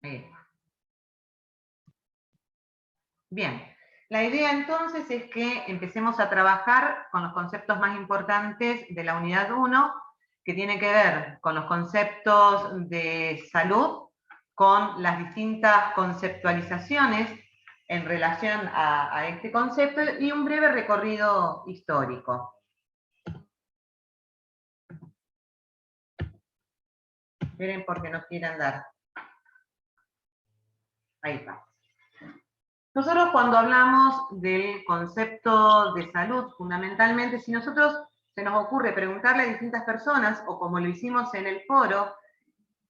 Ahí está. Bien. La idea entonces es que empecemos a trabajar con los conceptos más importantes de la unidad 1, que tiene que ver con los conceptos de salud, con las distintas conceptualizaciones en relación a este concepto y un breve recorrido histórico. Miren porque no quiere andar. Ahí está. Nosotros cuando hablamos del concepto de salud, fundamentalmente, si nosotros se nos ocurre preguntarle a distintas personas, o como lo hicimos en el foro,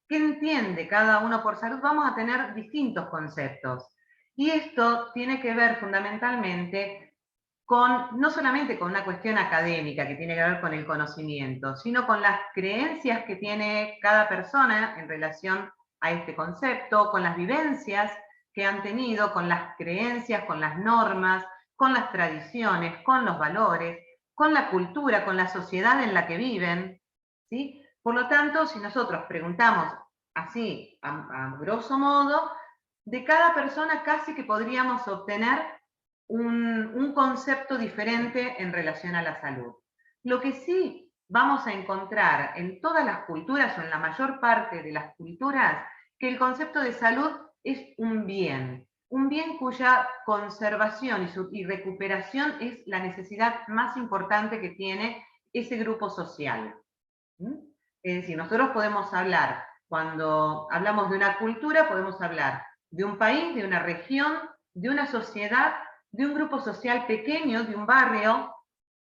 ¿qué entiende cada uno por salud? Vamos a tener distintos conceptos. Y esto tiene que ver fundamentalmente con, no solamente con una cuestión académica que tiene que ver con el conocimiento, sino con las creencias que tiene cada persona en relación a este concepto, con las vivencias que han tenido, con las creencias, con las normas, con las tradiciones, con los valores, con la cultura, con la sociedad en la que viven, ¿sí? Por lo tanto, si nosotros preguntamos así, a grosso modo, de cada persona casi que podríamos obtener un concepto diferente en relación a la salud. Lo que sí vamos a encontrar en todas las culturas o en la mayor parte de las culturas, que el concepto de salud es un bien cuya conservación y recuperación es la necesidad más importante que tiene ese grupo social. Es decir, nosotros podemos hablar, cuando hablamos de una cultura, podemos hablar de un país, de una región, de una sociedad, de un grupo social pequeño, de un barrio,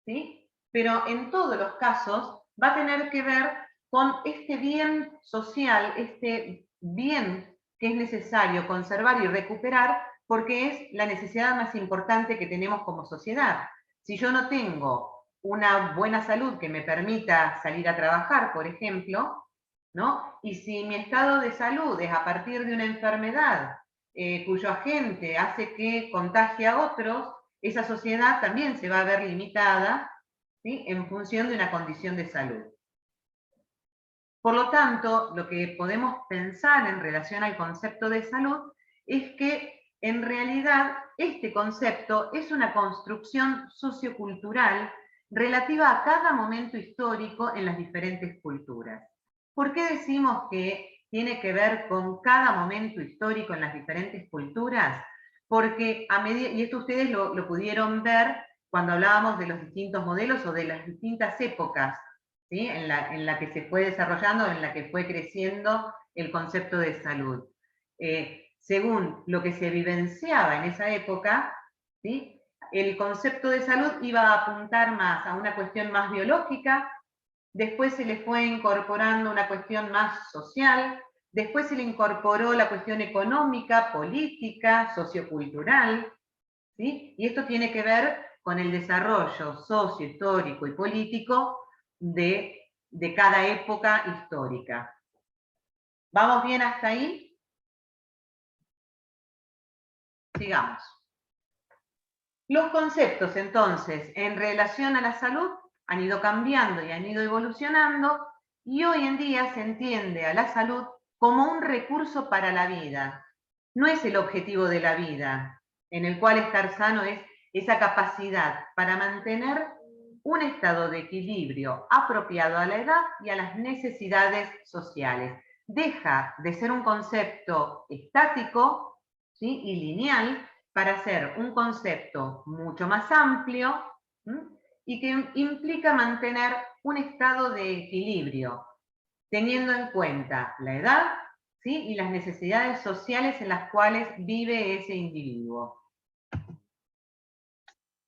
¿sí? Pero en todos los casos va a tener que ver con este bien social, este bien que es necesario conservar y recuperar porque es la necesidad más importante que tenemos como sociedad. Si yo no tengo una buena salud que me permita salir a trabajar, por ejemplo, ¿no? Y si mi estado de salud es a partir de una enfermedad cuyo agente hace que contagie a otros, esa sociedad también se va a ver limitada, ¿sí? En función de una condición de salud. Por lo tanto, lo que podemos pensar en relación al concepto de salud es que en realidad este concepto es una construcción sociocultural relativa a cada momento histórico en las diferentes culturas. ¿Por qué decimos que tiene que ver con cada momento histórico en las diferentes culturas? Porque a medida, y esto ustedes lo pudieron ver cuando hablábamos de los distintos modelos o de las distintas épocas, ¿sí? en la que se fue desarrollando, en la que fue creciendo el concepto de salud. Según lo que se vivenciaba en esa época, ¿sí? El concepto de salud iba a apuntar más a una cuestión más biológica, después se le fue incorporando una cuestión más social, después se le incorporó la cuestión económica, política, sociocultural, ¿sí? Y esto tiene que ver con el desarrollo socio, histórico y político de cada época histórica. ¿Vamos bien hasta ahí? Sigamos. Los conceptos, entonces, en relación a la salud han ido cambiando y han ido evolucionando, y hoy en día se entiende a la salud como un recurso para la vida. No es el objetivo de la vida, en el cual estar sano es esa capacidad para mantener un estado de equilibrio apropiado a la edad y a las necesidades sociales. Deja de ser un concepto estático, ¿sí? Y lineal para ser un concepto mucho más amplio, ¿sí? Y que implica mantener un estado de equilibrio, teniendo en cuenta la edad, ¿sí? Y las necesidades sociales en las cuales vive ese individuo.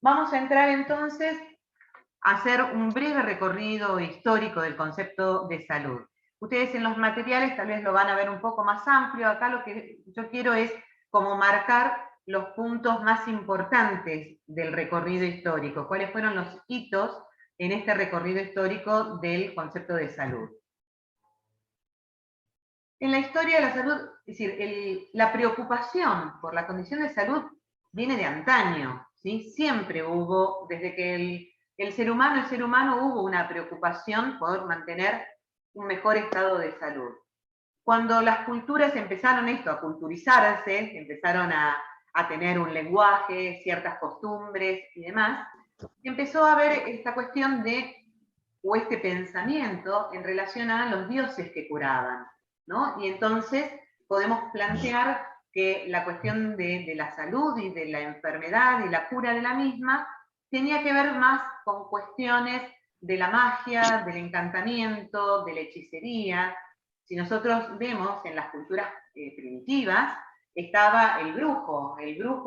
Vamos a entrar entonces a hacer un breve recorrido histórico del concepto de salud. Ustedes en los materiales tal vez lo van a ver un poco más amplio. Acá lo que yo quiero es como marcar los puntos más importantes del recorrido histórico, cuáles fueron los hitos en este recorrido histórico del concepto de salud. En la historia de la salud, es decir, la preocupación por la condición de salud viene de antaño, ¿sí? Siempre hubo, desde que el ser humano hubo una preocupación por mantener un mejor estado de salud. cuando las culturas empezaron a culturizarse, empezaron a tener un lenguaje, ciertas costumbres y demás, empezó a haber esta cuestión o este pensamiento en relación a los dioses que curaban, ¿no? Y entonces podemos plantear que la cuestión de la salud y de la enfermedad y la cura de la misma tenía que ver más con cuestiones de la magia, del encantamiento, de la hechicería. Si nosotros vemos en las culturas primitivas, estaba el brujo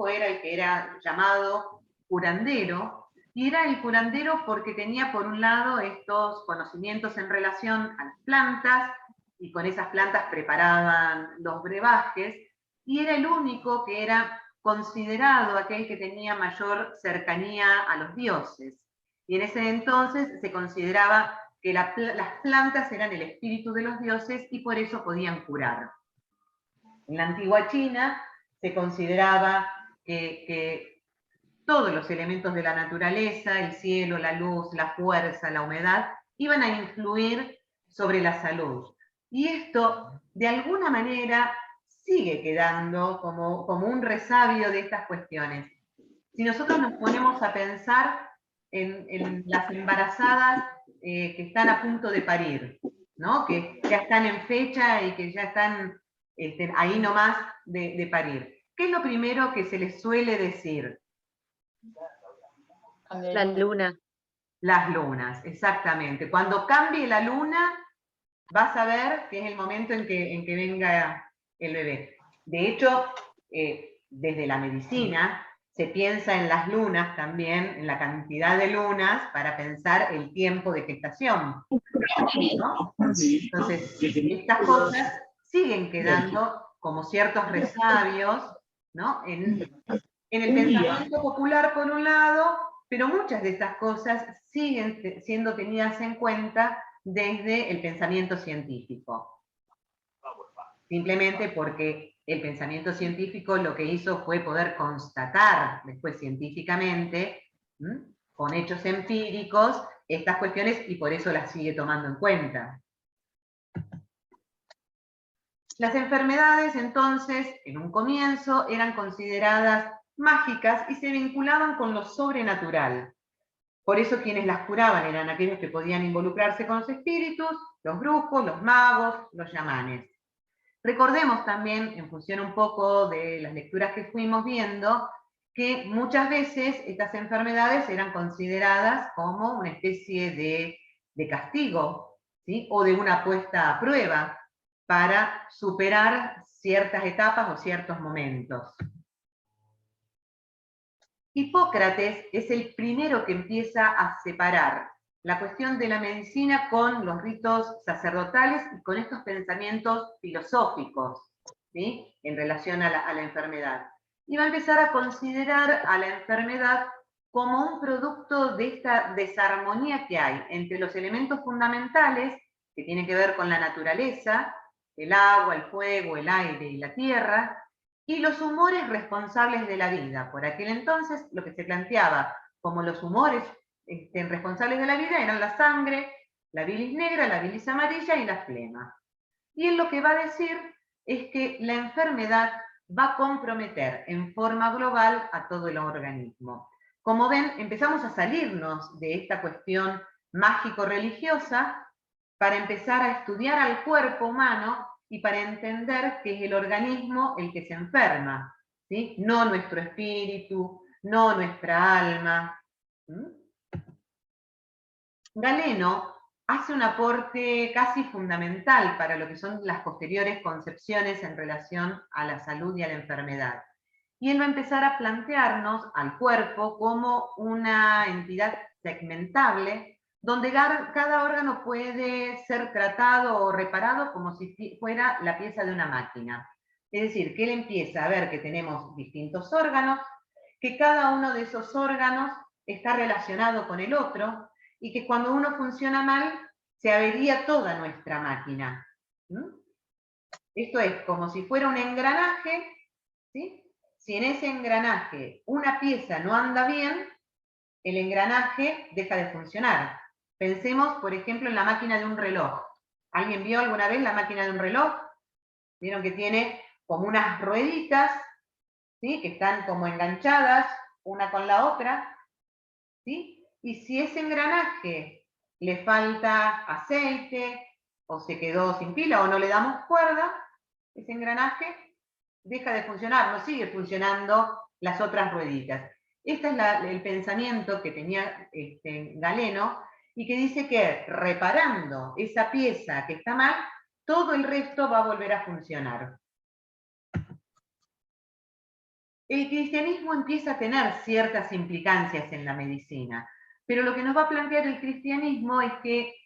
era el que era llamado curandero, y era el curandero porque tenía por un lado estos conocimientos en relación a las plantas, y con esas plantas preparaban los brebajes, y era el único que era considerado aquel que tenía mayor cercanía a los dioses. Y en ese entonces se consideraba que las plantas eran el espíritu de los dioses y por eso podían curar. En la antigua China se consideraba que todos los elementos de la naturaleza, el cielo, la luz, la fuerza, la humedad, iban a influir sobre la salud. Y esto, de alguna manera, sigue quedando como un resabio de estas cuestiones. Si nosotros nos ponemos a pensar en las embarazadas que están a punto de parir, ¿no? Que ya están en fecha y que ya están ahí nomás de parir. ¿Qué es lo primero que se les suele decir? La luna. Las lunas, exactamente. Cuando cambie la luna, vas a ver que es el momento en que venga el bebé. De hecho, desde la medicina se piensa en las lunas también, en la cantidad de lunas, para pensar el tiempo de gestación, ¿no? Entonces, estas cosas siguen quedando como ciertos resabios, ¿no? En el pensamiento popular, por un lado, pero muchas de estas cosas siguen siendo tenidas en cuenta desde el pensamiento científico. Simplemente porque el pensamiento científico lo que hizo fue poder constatar después científicamente, con hechos empíricos, estas cuestiones y por eso las sigue tomando en cuenta. Las enfermedades, entonces, en un comienzo, eran consideradas mágicas y se vinculaban con lo sobrenatural. Por eso quienes las curaban eran aquellos que podían involucrarse con los espíritus, los brujos, los magos, los chamanes. Recordemos también, en función un poco de las lecturas que fuimos viendo, que muchas veces estas enfermedades eran consideradas como una especie de castigo, ¿sí? O de una puesta a prueba para superar ciertas etapas o ciertos momentos. Hipócrates es el primero que empieza a separar la cuestión de la medicina con los ritos sacerdotales y con estos pensamientos filosóficos, ¿sí? En relación a la enfermedad. Y va a empezar a considerar a la enfermedad como un producto de esta desarmonía que hay entre los elementos fundamentales, que tienen que ver con la naturaleza, el agua, el fuego, el aire y la tierra, y los humores responsables de la vida. Por aquel entonces lo que se planteaba como los humores responsables de la vida eran la sangre, la bilis negra, la bilis amarilla y la flema. Y él lo que va a decir es que la enfermedad va a comprometer en forma global a todo el organismo. Como ven, empezamos a salirnos de esta cuestión mágico-religiosa para empezar a estudiar al cuerpo humano y para entender que es el organismo el que se enferma, ¿sí? No nuestro espíritu, no nuestra alma. Galeno hace un aporte casi fundamental para lo que son las posteriores concepciones en relación a la salud y a la enfermedad. Y él va a empezar a plantearnos al cuerpo como una entidad segmentable, donde cada órgano puede ser tratado o reparado como si fuera la pieza de una máquina. Es decir, que él empieza a ver que tenemos distintos órganos, que cada uno de esos órganos está relacionado con el otro, y que cuando uno funciona mal, se avería toda nuestra máquina. Esto es como si fuera un engranaje, ¿sí? Si en ese engranaje una pieza no anda bien, el engranaje deja de funcionar. Pensemos, por ejemplo, en la máquina de un reloj. ¿Alguien vio alguna vez la máquina de un reloj? Vieron que tiene como unas rueditas, ¿sí? Que están como enganchadas una con la otra, ¿sí? Y si ese engranaje le falta aceite, o se quedó sin pila, o no le damos cuerda, ese engranaje deja de funcionar, no sigue funcionando las otras rueditas. Este es el pensamiento que tenía Galeno, y que dice que reparando esa pieza que está mal, todo el resto va a volver a funcionar. El cristianismo empieza a tener ciertas implicancias en la medicina, pero lo que nos va a plantear el cristianismo es que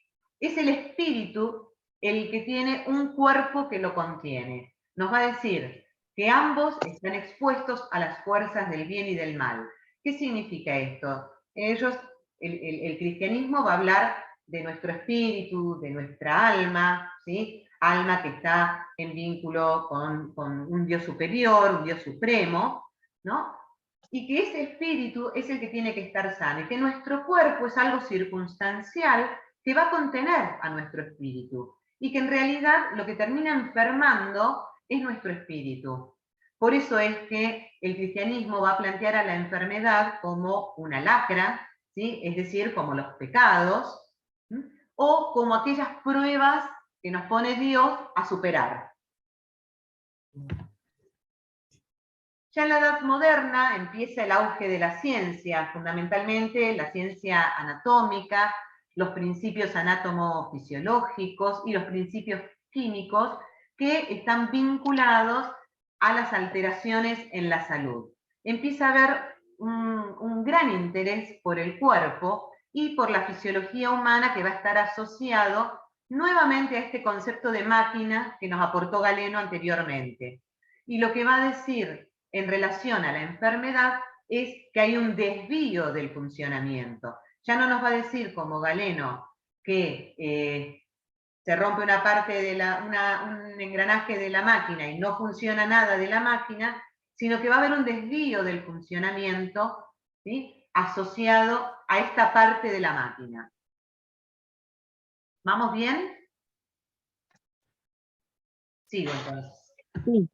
es el espíritu el que tiene un cuerpo que lo contiene. Nos va a decir que ambos están expuestos a las fuerzas del bien y del mal. ¿Qué significa esto? El cristianismo va a hablar de nuestro espíritu, de nuestra alma, ¿sí? Alma que está en vínculo con un Dios superior, un Dios supremo, ¿no? Y que ese espíritu es el que tiene que estar sano, y que nuestro cuerpo es algo circunstancial que va a contener a nuestro espíritu, y que en realidad lo que termina enfermando es nuestro espíritu. Por eso es que el cristianismo va a plantear a la enfermedad como una lacra, ¿sí? Es decir, como los pecados, ¿sí? O como aquellas pruebas que nos pone Dios a superar. Ya en la Edad Moderna empieza el auge de la ciencia, fundamentalmente la ciencia anatómica, los principios anátomo-fisiológicos y los principios químicos que están vinculados a las alteraciones en la salud. Empieza a haber un gran interés por el cuerpo y por la fisiología humana, que va a estar asociado nuevamente a este concepto de máquina que nos aportó Galeno anteriormente. Y lo que va a decir en relación a la enfermedad es que hay un desvío del funcionamiento. Ya no nos va a decir, como Galeno, que se rompe una parte de un engranaje de la máquina y no funciona nada de la máquina, sino que va a haber un desvío del funcionamiento, ¿sí? Asociado a esta parte de la máquina. ¿Vamos bien? Sigo entonces. Sí.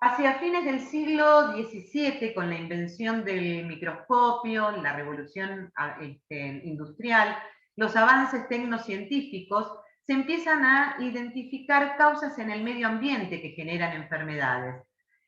Hacia fines del siglo XVII, con la invención del microscopio, la revolución industrial, los avances tecnocientíficos, se empiezan a identificar causas en el medio ambiente que generan enfermedades.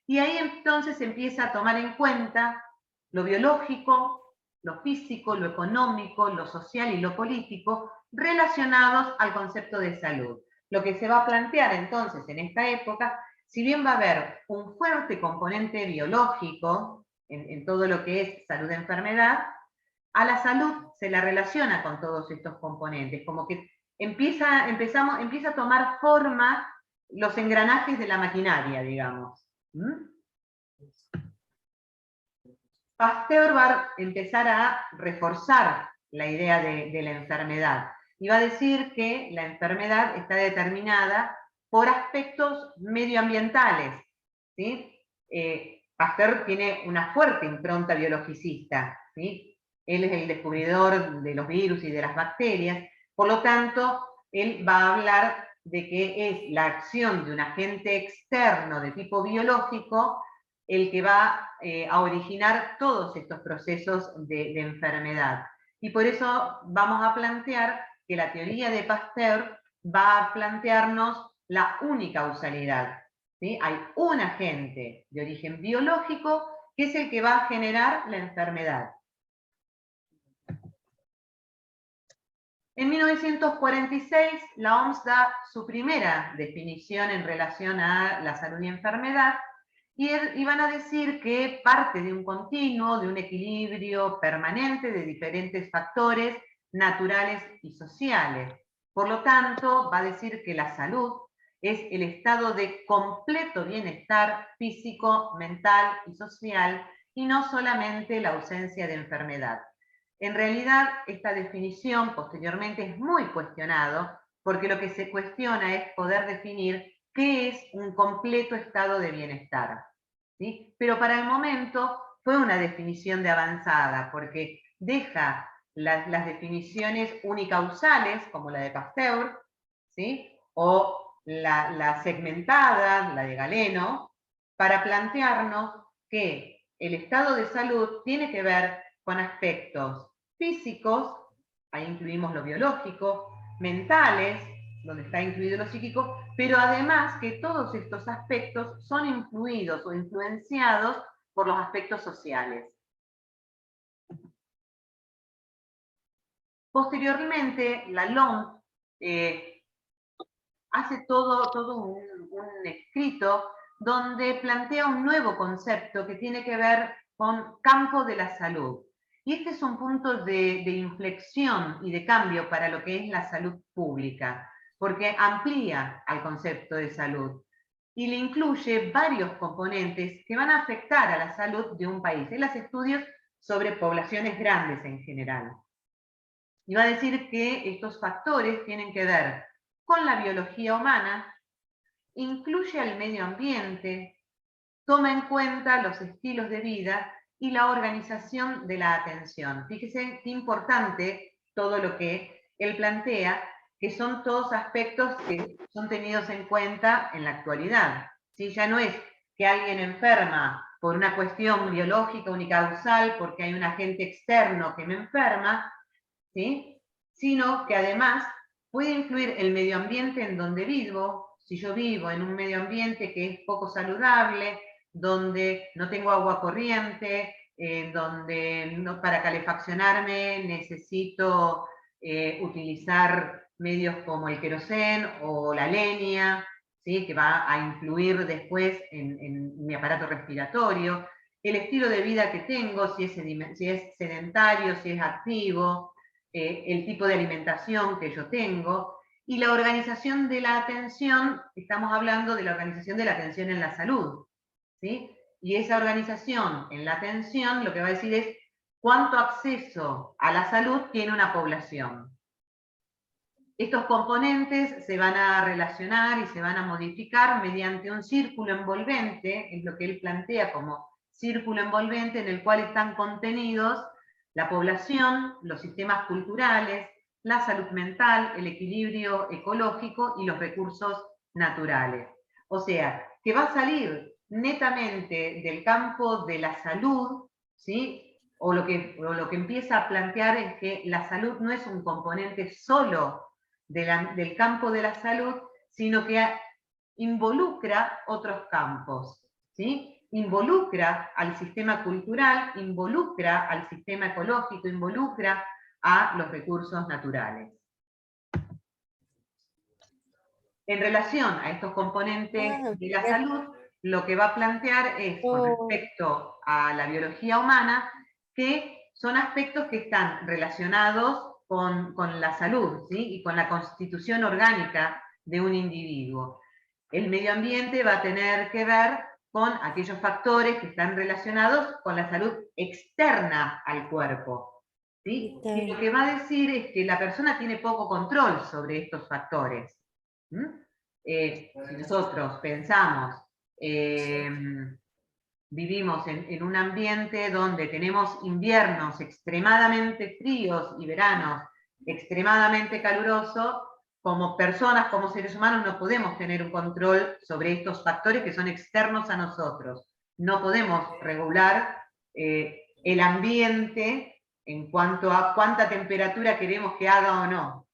Y ahí entonces se empieza a tomar en cuenta lo biológico, lo físico, lo económico, lo social y lo político relacionados al concepto de salud. Lo que se va a plantear entonces en esta época, si bien va a haber un fuerte componente biológico en todo lo que es salud-enfermedad, a la salud se la relaciona con todos estos componentes, como que empieza a tomar forma los engranajes de la maquinaria, digamos. Pasteur va a empezar a reforzar la idea de la enfermedad y va a decir que la enfermedad está determinada por aspectos medioambientales, ¿sí? Pasteur tiene una fuerte impronta biologicista, ¿sí? Él es el descubridor de los virus y de las bacterias, por lo tanto, él va a hablar de que es la acción de un agente externo de tipo biológico el que va a originar todos estos procesos de enfermedad. Y por eso vamos a plantear que la teoría de Pasteur va a plantearnos la unicausalidad, ¿sí? Hay un agente de origen biológico que es el que va a generar la enfermedad. En 1946, la OMS da su primera definición en relación a la salud y enfermedad, y van a decir que parte de un continuo, de un equilibrio permanente de diferentes factores naturales y sociales. Por lo tanto, va a decir que la salud es el estado de completo bienestar físico, mental y social, y no solamente la ausencia de enfermedad. En realidad, esta definición posteriormente es muy cuestionado, porque lo que se cuestiona es poder definir qué es un completo estado de bienestar, ¿sí? Pero para el momento fue una definición de avanzada, porque deja las definiciones unicausales, como la de Pasteur, ¿sí? O la segmentada, la de Galeno, para plantearnos que el estado de salud tiene que ver con aspectos físicos, ahí incluimos lo biológico, mentales, donde está incluido lo psíquico, pero además que todos estos aspectos son influidos o influenciados por los aspectos sociales. Posteriormente, la LOMS hace todo un escrito donde plantea un nuevo concepto que tiene que ver con campo de la salud. Y este es un punto de inflexión y de cambio para lo que es la salud pública, porque amplía al concepto de salud y le incluye varios componentes que van a afectar a la salud de un país. Él hace estudios sobre poblaciones grandes en general. Y va a decir que estos factores tienen que ver con la biología humana, incluye al medio ambiente, toma en cuenta los estilos de vida y la organización de la atención. Fíjese qué importante todo lo que él plantea, que son todos aspectos que son tenidos en cuenta en la actualidad. ¿Sí? Ya no es que alguien enferma por una cuestión biológica unicausal, porque hay un agente externo que me enferma, ¿sí? Sino que además puede influir el medio ambiente en donde vivo. Si yo vivo en un medio ambiente que es poco saludable, donde no tengo agua corriente, donde para calefaccionarme necesito utilizar medios como el querosén o la leña, ¿sí? Que va a influir después en mi aparato respiratorio, el estilo de vida que tengo, si es sedentario, si es activo, el tipo de alimentación que yo tengo, y la organización de la atención, estamos hablando de la organización de la atención en la salud, ¿sí? Y esa organización en la atención lo que va a decir es cuánto acceso a la salud tiene una población. Estos componentes se van a relacionar y se van a modificar mediante un círculo envolvente, es lo que él plantea como círculo envolvente en el cual están contenidos la población, los sistemas culturales, la salud mental, el equilibrio ecológico y los recursos naturales. O sea, que va a salir netamente del campo de la salud, ¿sí? O lo que empieza a plantear es que la salud no es un componente solo del campo de la salud, sino que involucra otros campos, ¿sí? Involucra al sistema cultural, involucra al sistema ecológico, involucra a los recursos naturales. En relación a estos componentes de la salud, lo que va a plantear es, con respecto a la biología humana, que son aspectos que están relacionados con la salud, ¿sí? Y con la constitución orgánica de un individuo. El medio ambiente va a tener que ver con aquellos factores que están relacionados con la salud externa al cuerpo, ¿sí? Y lo que va a decir es que la persona tiene poco control sobre estos factores. Si nosotros pensamos, vivimos en un ambiente donde tenemos inviernos extremadamente fríos y veranos extremadamente calurosos, como personas, como seres humanos, no podemos tener un control sobre estos factores que son externos a nosotros. No podemos regular el ambiente en cuanto a cuánta temperatura queremos que haga o no.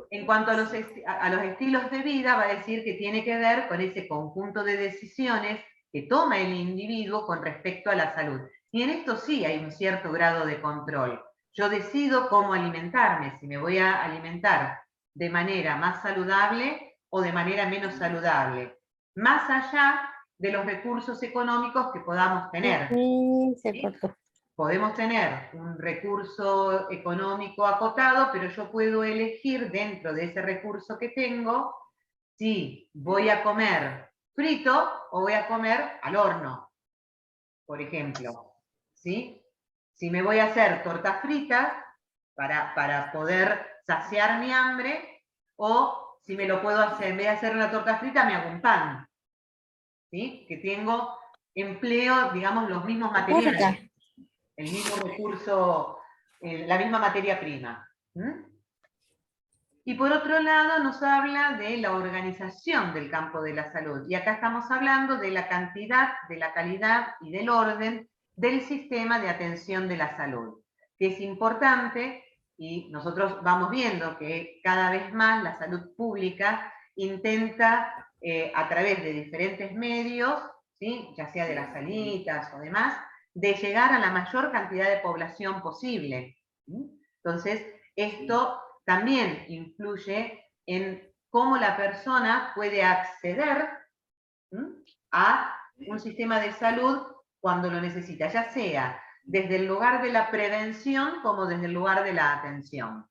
En cuanto a los estilos de vida, va a decir que tiene que ver con ese conjunto de decisiones que toma el individuo con respecto a la salud. Y en esto sí hay un cierto grado de control. Yo decido cómo alimentarme, si me voy a alimentar de manera más saludable o de manera menos saludable, más allá de los recursos económicos que podamos tener. ¿Sí? Podemos tener un recurso económico acotado, pero yo puedo elegir dentro de ese recurso que tengo si voy a comer frito o voy a comer al horno, por ejemplo. ¿Sí? Si me voy a hacer tortas fritas para poder saciar mi hambre, o si me lo puedo hacer, en vez de hacer una torta frita, me hago un pan. ¿Sí? Que tengo empleo, digamos, los mismos materiales. El mismo recurso, la misma materia prima. Y por otro lado nos habla de la organización del campo de la salud. Y acá estamos hablando de la cantidad, de la calidad y del orden del sistema de atención de la salud, que es importante, y nosotros vamos viendo que cada vez más la salud pública intenta, a través de diferentes medios, ¿sí?, ya sea de las salitas o demás, de llegar a la mayor cantidad de población posible. Entonces, esto también influye en cómo la persona puede acceder a un sistema de salud cuando lo necesita, ya sea desde el lugar de la prevención como desde el lugar de la atención.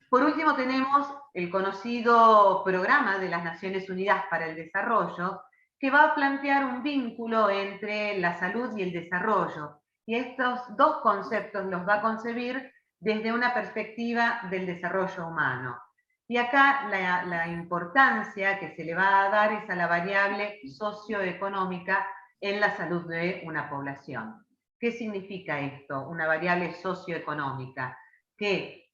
Por último tenemos el conocido Programa de las Naciones Unidas para el Desarrollo, que va a plantear un vínculo entre la salud y el desarrollo. Y estos dos conceptos los va a concebir desde una perspectiva del desarrollo humano. Y acá la importancia que se le va a dar es a la variable socioeconómica en la salud de una población. ¿Qué significa esto? Una variable socioeconómica. Que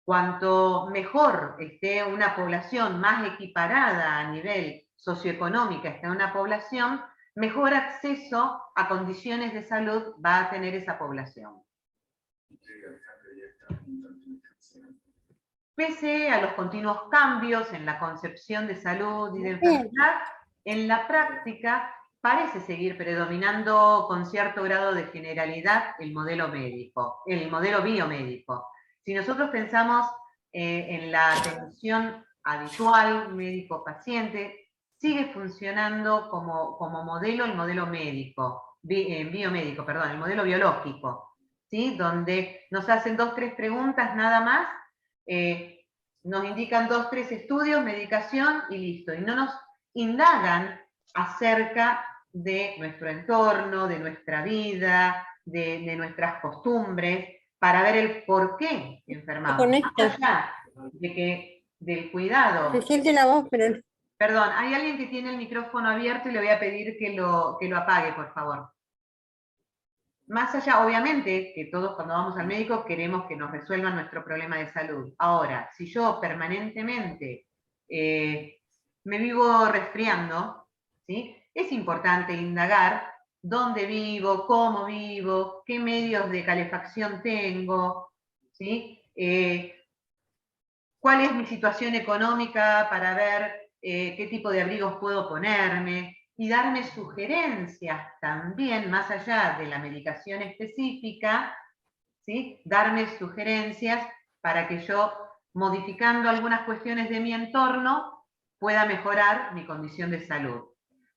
cuanto mejor esté una población, más equiparada a nivel socioeconómico esté una población, mejor acceso a condiciones de salud va a tener esa población. Pese a los continuos cambios en la concepción de salud y de enfermedad, en la práctica parece seguir predominando con cierto grado de generalidad el modelo médico, el modelo biomédico. Si nosotros pensamos en la atención habitual médico-paciente, sigue funcionando como modelo el modelo médico, biomédico, perdón, el modelo biológico, ¿sí?, donde nos hacen 2 o 3 preguntas nada más, nos indican 2 o 3 estudios, medicación y listo. Y no nos indagan acerca de nuestro entorno, de nuestra vida, de nuestras costumbres, para ver el por qué enfermamos. Más allá del cuidado. Se siente la voz, pero... Perdón, hay alguien que tiene el micrófono abierto y le voy a pedir que lo apague, por favor. Más allá, obviamente, que todos cuando vamos al médico queremos que nos resuelvan nuestro problema de salud. Ahora, si yo permanentemente me vivo resfriando, ¿sí?, es importante indagar dónde vivo, cómo vivo, qué medios de calefacción tengo, ¿sí?, cuál es mi situación económica para ver qué tipo de abrigos puedo ponerme, y darme sugerencias también, más allá de la medicación específica, ¿sí?, darme sugerencias para que yo, modificando algunas cuestiones de mi entorno, pueda mejorar mi condición de salud.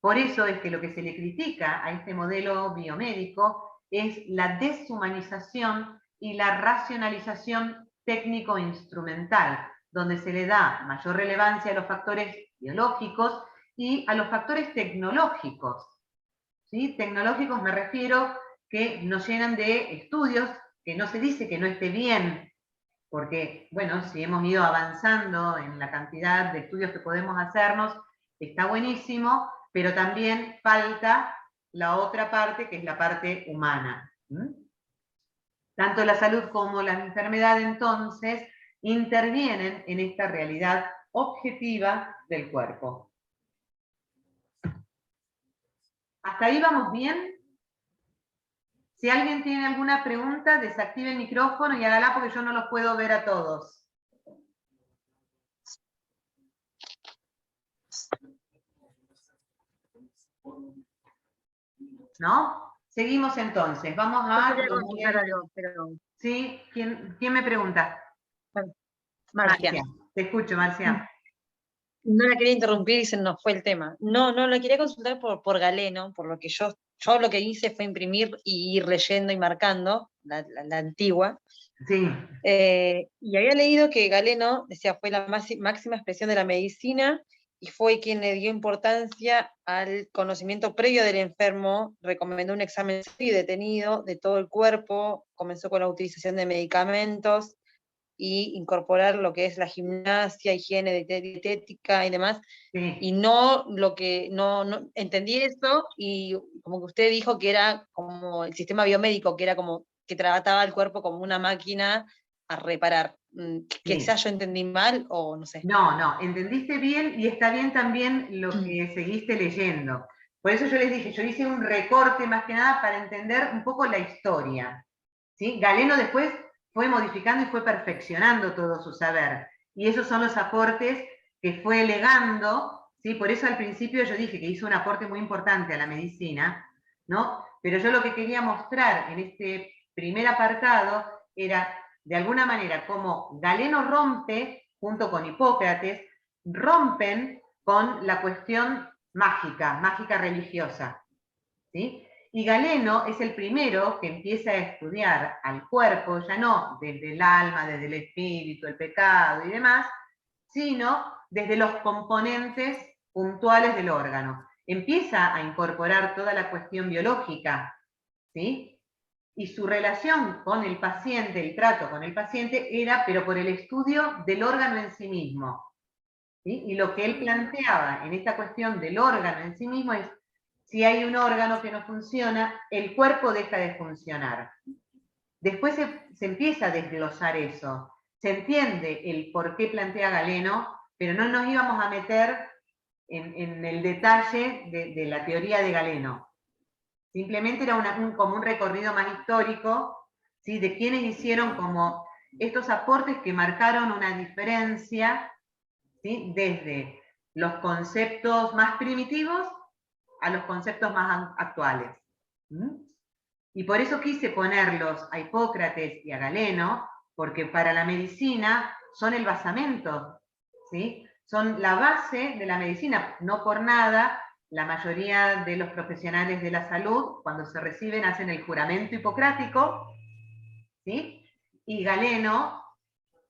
Por eso es que lo que se le critica a este modelo biomédico es la deshumanización y la racionalización técnico-instrumental, donde se le da mayor relevancia a los factores biológicos y a los factores tecnológicos. ¿Sí? Tecnológicos me refiero que nos llenan de estudios, que no se dice que no esté bien, porque, bueno, si hemos ido avanzando en la cantidad de estudios que podemos hacernos, está buenísimo, pero también falta la otra parte, que es la parte humana. Tanto la salud como la enfermedad, entonces, intervienen en esta realidad objetiva del cuerpo. ¿Hasta ahí vamos bien? Si alguien tiene alguna pregunta, desactive el micrófono y hágala porque yo no los puedo ver a todos. ¿No? Seguimos entonces. Vamos a... ¿Sí? ¿Quién me pregunta? Marcia. Te escucho, Marcia. No la quería interrumpir y se nos fue el tema. No, la quería consultar por Galeno, por lo que yo lo que hice fue imprimir y ir leyendo y marcando la antigua. Sí. Y había leído que Galeno, decía, fue la máxima expresión de la medicina y fue quien le dio importancia al conocimiento previo del enfermo, recomendó un examen serio y detenido de todo el cuerpo, comenzó con la utilización de medicamentos y incorporar lo que es la gimnasia, higiene dietética y demás, sí. Y no entendí eso, y como que usted dijo que era como el sistema biomédico, que era como que trataba el cuerpo como una máquina a reparar. Quizás yo entendí mal o no sé. No, entendiste bien y está bien también lo que seguiste leyendo. Por eso yo les dije, yo hice un recorte más que nada para entender un poco la historia. ¿Sí? Galeno después fue modificando y fue perfeccionando todo su saber. Y esos son los aportes que fue legando, ¿sí? Por eso al principio yo dije que hizo un aporte muy importante a la medicina, ¿no? Pero yo lo que quería mostrar en este primer apartado era, de alguna manera, cómo Galeno rompe, junto con Hipócrates, rompen con la cuestión mágica religiosa, ¿sí? Y Galeno es el primero que empieza a estudiar al cuerpo, ya no desde el alma, desde el espíritu, el pecado y demás, sino desde los componentes puntuales del órgano. Empieza a incorporar toda la cuestión biológica, ¿sí? Y su relación con el paciente, el trato con el paciente, era, pero por el estudio del órgano en sí mismo, ¿sí? Y lo que él planteaba en esta cuestión del órgano en sí mismo es, si hay un órgano que no funciona, el cuerpo deja de funcionar. Después se empieza a desglosar eso. Se entiende el por qué plantea Galeno, pero no nos íbamos a meter en el detalle de la teoría de Galeno. Simplemente era como un recorrido más histórico, ¿sí? De quienes hicieron como estos aportes que marcaron una diferencia, ¿sí? Desde los conceptos más primitivos a los conceptos más actuales. Y por eso quise ponerlos a Hipócrates y a Galeno, porque para la medicina son el basamento, ¿sí? Son la base de la medicina. No por nada, la mayoría de los profesionales de la salud, cuando se reciben, hacen el juramento hipocrático, ¿sí? Y Galeno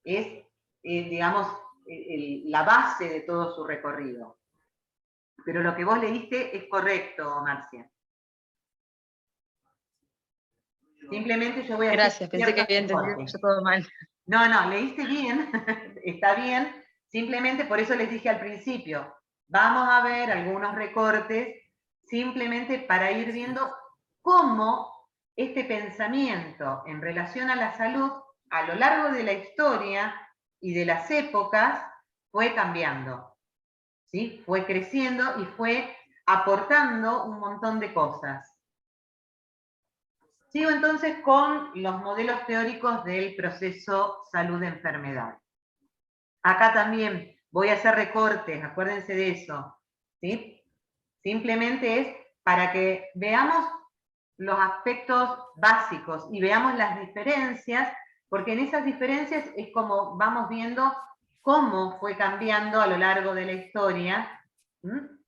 es, digamos, la base de todo su recorrido. Pero lo que vos leíste es correcto, Marcia. Simplemente yo voy a Gracias, pensé que había entendido yo todo mal. No, leíste bien, está bien. Simplemente por eso les dije al principio, vamos a ver algunos recortes, simplemente para ir viendo cómo este pensamiento en relación a la salud, a lo largo de la historia y de las épocas, fue cambiando, ¿sí? Fue creciendo y fue aportando un montón de cosas. Sigo entonces con los modelos teóricos del proceso salud-enfermedad. Acá también voy a hacer recortes, acuérdense de eso, ¿sí? Simplemente es para que veamos los aspectos básicos y veamos las diferencias, porque en esas diferencias es como vamos viendo cómo fue cambiando a lo largo de la historia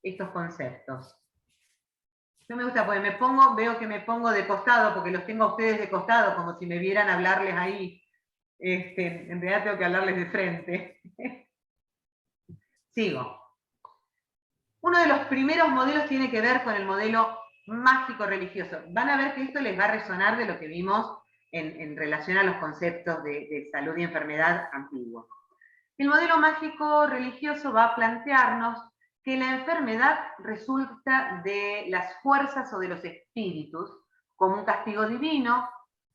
estos conceptos. No me gusta porque veo que me pongo de costado, porque los tengo a ustedes de costado, como si me vieran hablarles ahí. En realidad tengo que hablarles de frente. Sigo. Uno de los primeros modelos tiene que ver con el modelo mágico-religioso. Van a ver que esto les va a resonar de lo que vimos en relación a los conceptos de salud y enfermedad antiguos. El modelo mágico-religioso va a plantearnos que la enfermedad resulta de las fuerzas o de los espíritus, como un castigo divino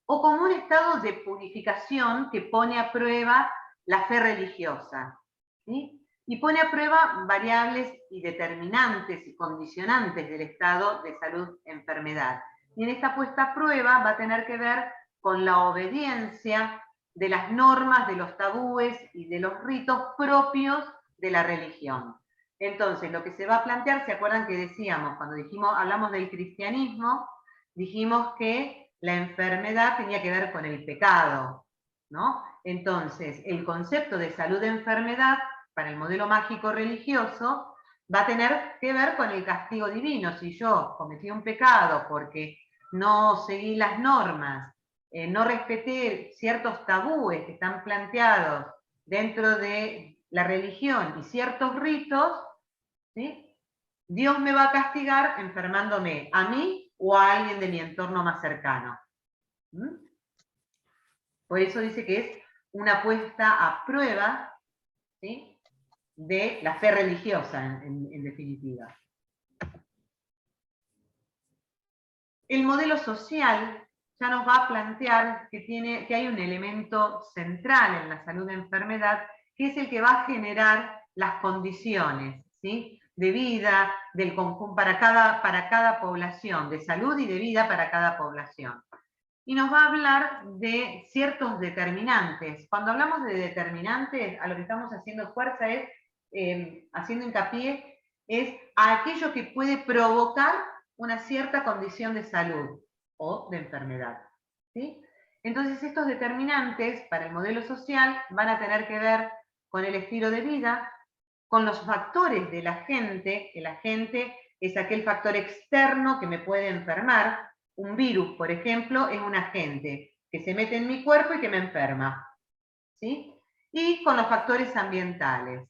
o como un estado de purificación que pone a prueba la fe religiosa, ¿sí? Y pone a prueba variables y determinantes y condicionantes del estado de salud-enfermedad. Y en esta puesta a prueba va a tener que ver con la obediencia de las normas, de los tabúes y de los ritos propios de la religión. Entonces, lo que se va a plantear, ¿se acuerdan que decíamos, cuando hablamos del cristianismo, dijimos que la enfermedad tenía que ver con el pecado, ¿no? Entonces, el concepto de salud-enfermedad para el modelo mágico religioso va a tener que ver con el castigo divino. Si yo cometí un pecado porque no seguí las normas, no respeté ciertos tabúes que están planteados dentro de la religión y ciertos ritos, ¿sí? Dios me va a castigar enfermándome a mí o a alguien de mi entorno más cercano. Por eso dice que es una puesta a prueba, ¿sí?, de la fe religiosa, en definitiva. El modelo social ya nos va a plantear que hay un elemento central en la salud de enfermedad, que es el que va a generar las condiciones, ¿sí?, de vida del conjunto para cada población, de salud y de vida para cada población. Y nos va a hablar de ciertos determinantes. Cuando hablamos de determinantes, a lo que estamos haciendo fuerza es, haciendo hincapié, es a aquello que puede provocar una cierta condición de salud o de enfermedad, ¿sí? Entonces estos determinantes para el modelo social van a tener que ver con el estilo de vida, con los factores de la gente. El agente es aquel factor externo que me puede enfermar. Un virus, por ejemplo, es un agente que se mete en mi cuerpo y que me enferma, ¿sí? Y con los factores ambientales.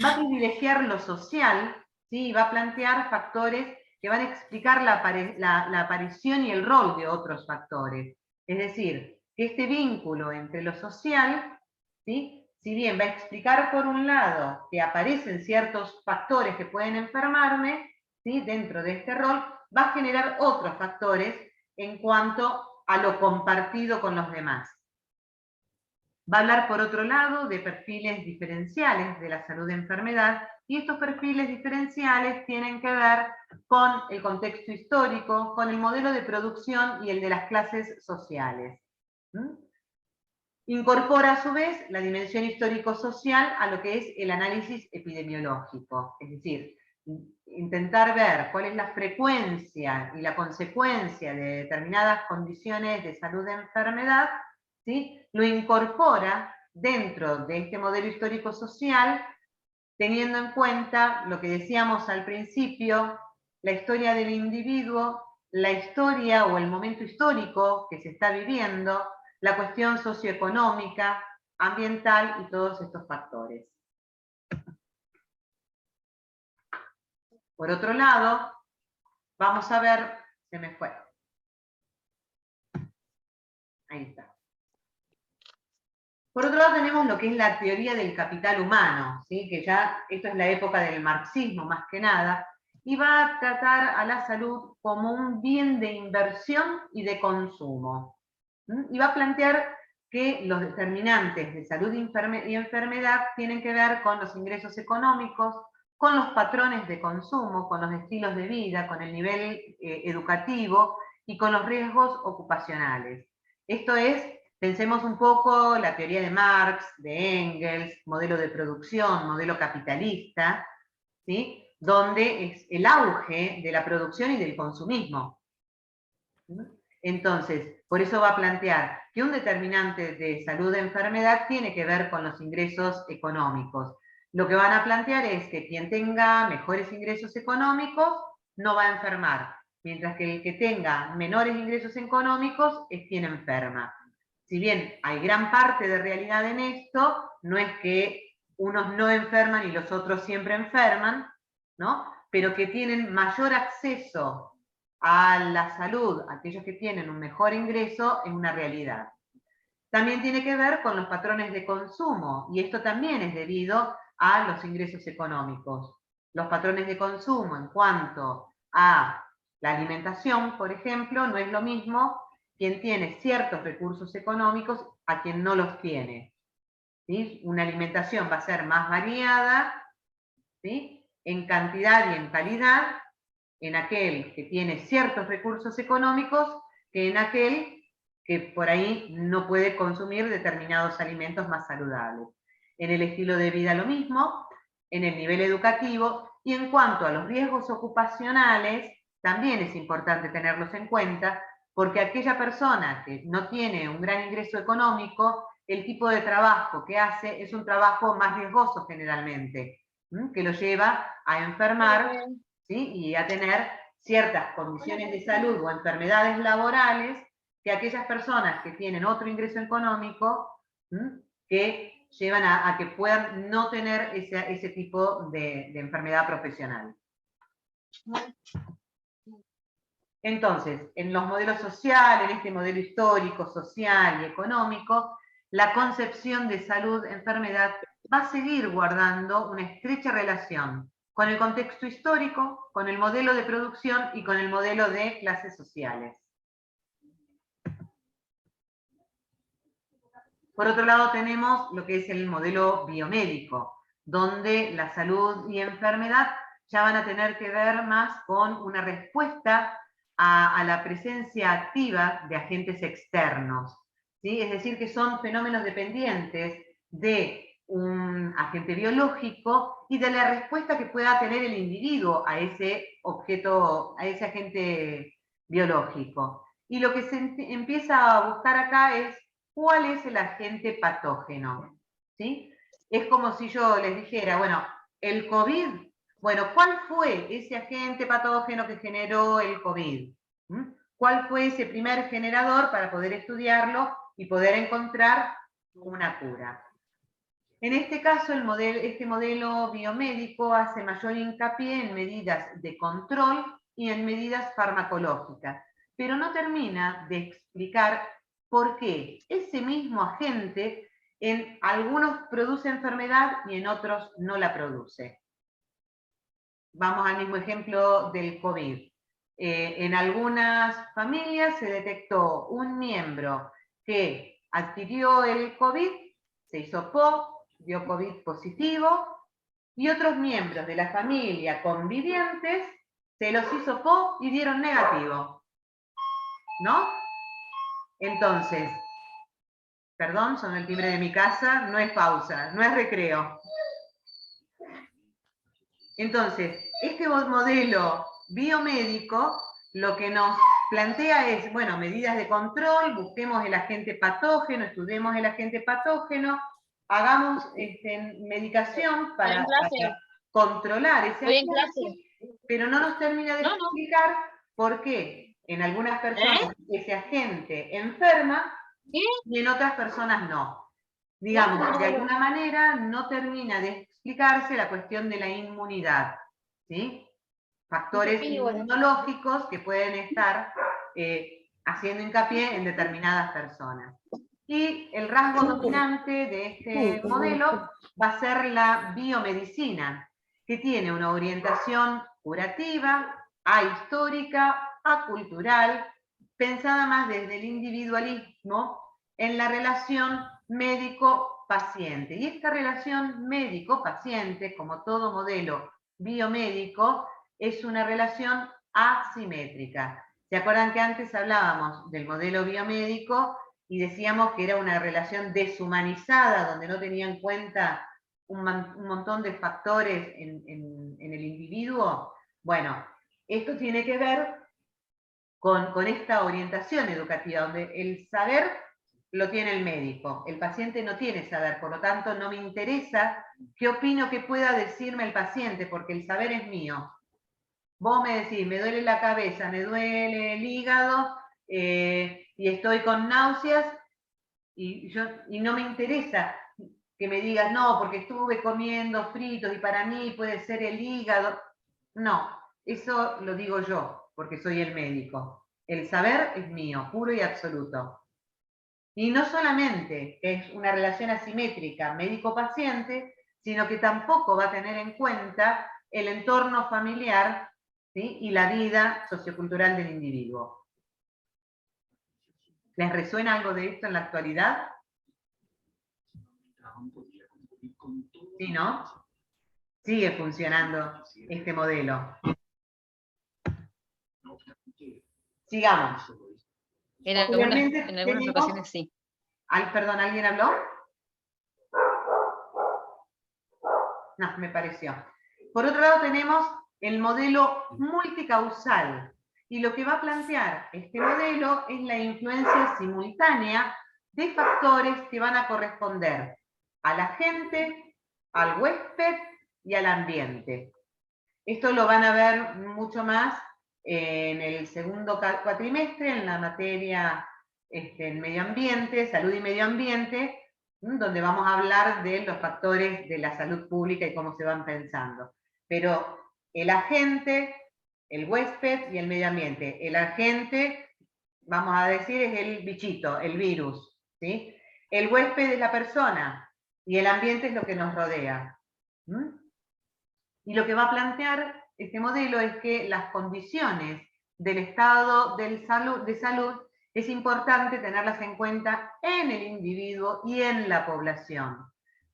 Va a privilegiar lo social, ¿sí? Va a plantear factores que van a explicar la aparición y el rol de otros factores. Es decir, que este vínculo entre lo social, ¿sí?, si bien va a explicar por un lado que aparecen ciertos factores que pueden enfermarme, ¿sí?, dentro de este rol, va a generar otros factores en cuanto a lo compartido con los demás. Va a hablar, por otro lado, de perfiles diferenciales de la salud de enfermedad, y estos perfiles diferenciales tienen que ver con el contexto histórico, con el modelo de producción y el de las clases sociales. Incorpora a su vez la dimensión histórico-social a lo que es el análisis epidemiológico, es decir, intentar ver cuál es la frecuencia y la consecuencia de determinadas condiciones de salud de enfermedad, ¿sí?, lo incorpora dentro de este modelo histórico-social, teniendo en cuenta lo que decíamos al principio, la historia del individuo, la historia o el momento histórico que se está viviendo, la cuestión socioeconómica, ambiental y todos estos factores. Por otro lado, vamos a ver, se me fue. Ahí está. Por otro lado tenemos lo que es la teoría del capital humano, ¿sí?, que ya esto es la época del marxismo más que nada, y va a tratar a la salud como un bien de inversión y de consumo. Y va a plantear que los determinantes de salud y enfermedad tienen que ver con los ingresos económicos, con los patrones de consumo, con los estilos de vida, con el nivel educativo y con los riesgos ocupacionales. Esto es, pensemos un poco la teoría de Marx, de Engels, modelo de producción, modelo capitalista, ¿sí?, donde es el auge de la producción y del consumismo. Entonces, por eso va a plantear que un determinante de salud de enfermedad tiene que ver con los ingresos económicos. Lo que van a plantear es que quien tenga mejores ingresos económicos no va a enfermar, mientras que el que tenga menores ingresos económicos es quien enferma. Si bien hay gran parte de realidad en esto, no es que unos no enferman y los otros siempre enferman, ¿no?, pero que tienen mayor acceso a la salud, aquellos que tienen un mejor ingreso, es una realidad. También tiene que ver con los patrones de consumo, y esto también es debido a los ingresos económicos. Los patrones de consumo en cuanto a la alimentación, por ejemplo, no es lo mismo quien tiene ciertos recursos económicos a quien no los tiene, ¿sí? Una alimentación va a ser más variada, ¿sí?, en cantidad y en calidad, en aquel que tiene ciertos recursos económicos que en aquel que por ahí no puede consumir determinados alimentos más saludables. En el estilo de vida lo mismo, en el nivel educativo, y en cuanto a los riesgos ocupacionales, también es importante tenerlos en cuenta, porque aquella persona que no tiene un gran ingreso económico, el tipo de trabajo que hace es un trabajo más riesgoso generalmente, que lo lleva a enfermar, ¿sí?, y a tener ciertas condiciones de salud o enfermedades laborales que aquellas personas que tienen otro ingreso económico, que llevan a que puedan no tener ese tipo de enfermedad profesional. Entonces, en los modelos sociales, en este modelo histórico, social y económico, la concepción de salud-enfermedad va a seguir guardando una estrecha relación con el contexto histórico, con el modelo de producción y con el modelo de clases sociales. Por otro lado tenemos lo que es el modelo biomédico, donde la salud y enfermedad ya van a tener que ver más con una respuesta a la presencia activa de agentes externos, ¿sí? Es decir, que son fenómenos dependientes de un agente biológico y de la respuesta que pueda tener el individuo a ese objeto, a ese agente biológico. Y lo que se empieza a buscar acá es cuál es el agente patógeno, ¿sí? Es como si yo les dijera, bueno, el COVID, bueno, ¿cuál fue ese agente patógeno que generó el COVID? ¿Cuál fue ese primer generador para poder estudiarlo y poder encontrar una cura? En este caso, este modelo biomédico hace mayor hincapié en medidas de control y en medidas farmacológicas, pero no termina de explicar por qué ese mismo agente en algunos produce enfermedad y en otros no la produce. Vamos al mismo ejemplo del COVID. En algunas familias se detectó un miembro que adquirió el COVID, se hizo PO, dio COVID positivo, y otros miembros de la familia convivientes se los hizo PO y dieron negativo. ¿No? Entonces, perdón, son el timbre de mi casa, no es pausa, no es recreo. Entonces, este modelo biomédico lo que nos plantea es, bueno, medidas de control, busquemos el agente patógeno, estudiemos el agente patógeno, hagamos medicación para controlar ese agente, pero no nos termina de explicar por qué en algunas personas ese agente enferma y en otras personas no. Digamos, de alguna manera no termina de explicarse la cuestión de la inmunidad, ¿sí? Factores inmunológicos que pueden estar haciendo hincapié en determinadas personas. Y el rasgo dominante de este modelo va a ser la biomedicina, que tiene una orientación curativa, ahistórica, acultural, pensada más desde el individualismo en la relación médico-paciente. Y esta relación médico-paciente, como todo modelo biomédico, es una relación asimétrica. ¿Se acuerdan que antes hablábamos del modelo biomédico y decíamos que era una relación deshumanizada, donde no tenía en cuenta un montón de factores en el individuo? Bueno, esto tiene que ver con esta orientación educativa, donde el saber lo tiene el médico, el paciente no tiene saber, por lo tanto no me interesa qué opino que pueda decirme el paciente, porque el saber es mío. Vos me decís, me duele la cabeza, me duele el hígado, y estoy con náuseas, y no me interesa que me digas, no, porque estuve comiendo fritos y para mí puede ser el hígado. No, eso lo digo yo, porque soy el médico. El saber es mío, puro y absoluto. Y no solamente es una relación asimétrica médico-paciente, sino que tampoco va a tener en cuenta el entorno familiar, ¿sí? Y la vida sociocultural del individuo. ¿Les resuena algo de esto en la actualidad? Sí, ¿no? Sigue funcionando este modelo. Sigamos. En algunas ocasiones sí. Perdón, ¿alguien habló? No, me pareció. Por otro lado tenemos el modelo multicausal. Y lo que va a plantear este modelo es la influencia simultánea de factores que van a corresponder al agente, al huésped y al ambiente. Esto lo van a ver mucho más en el segundo cuatrimestre, en la materia en medio ambiente, salud y medio ambiente, donde vamos a hablar de los factores de la salud pública y cómo se van pensando. Pero el agente, el huésped y el medio ambiente. El agente, vamos a decir, es el bichito, el virus, ¿sí? El huésped es la persona y el ambiente es lo que nos rodea. Y lo que va a plantear este modelo es que las condiciones del estado de salud es importante tenerlas en cuenta en el individuo y en la población,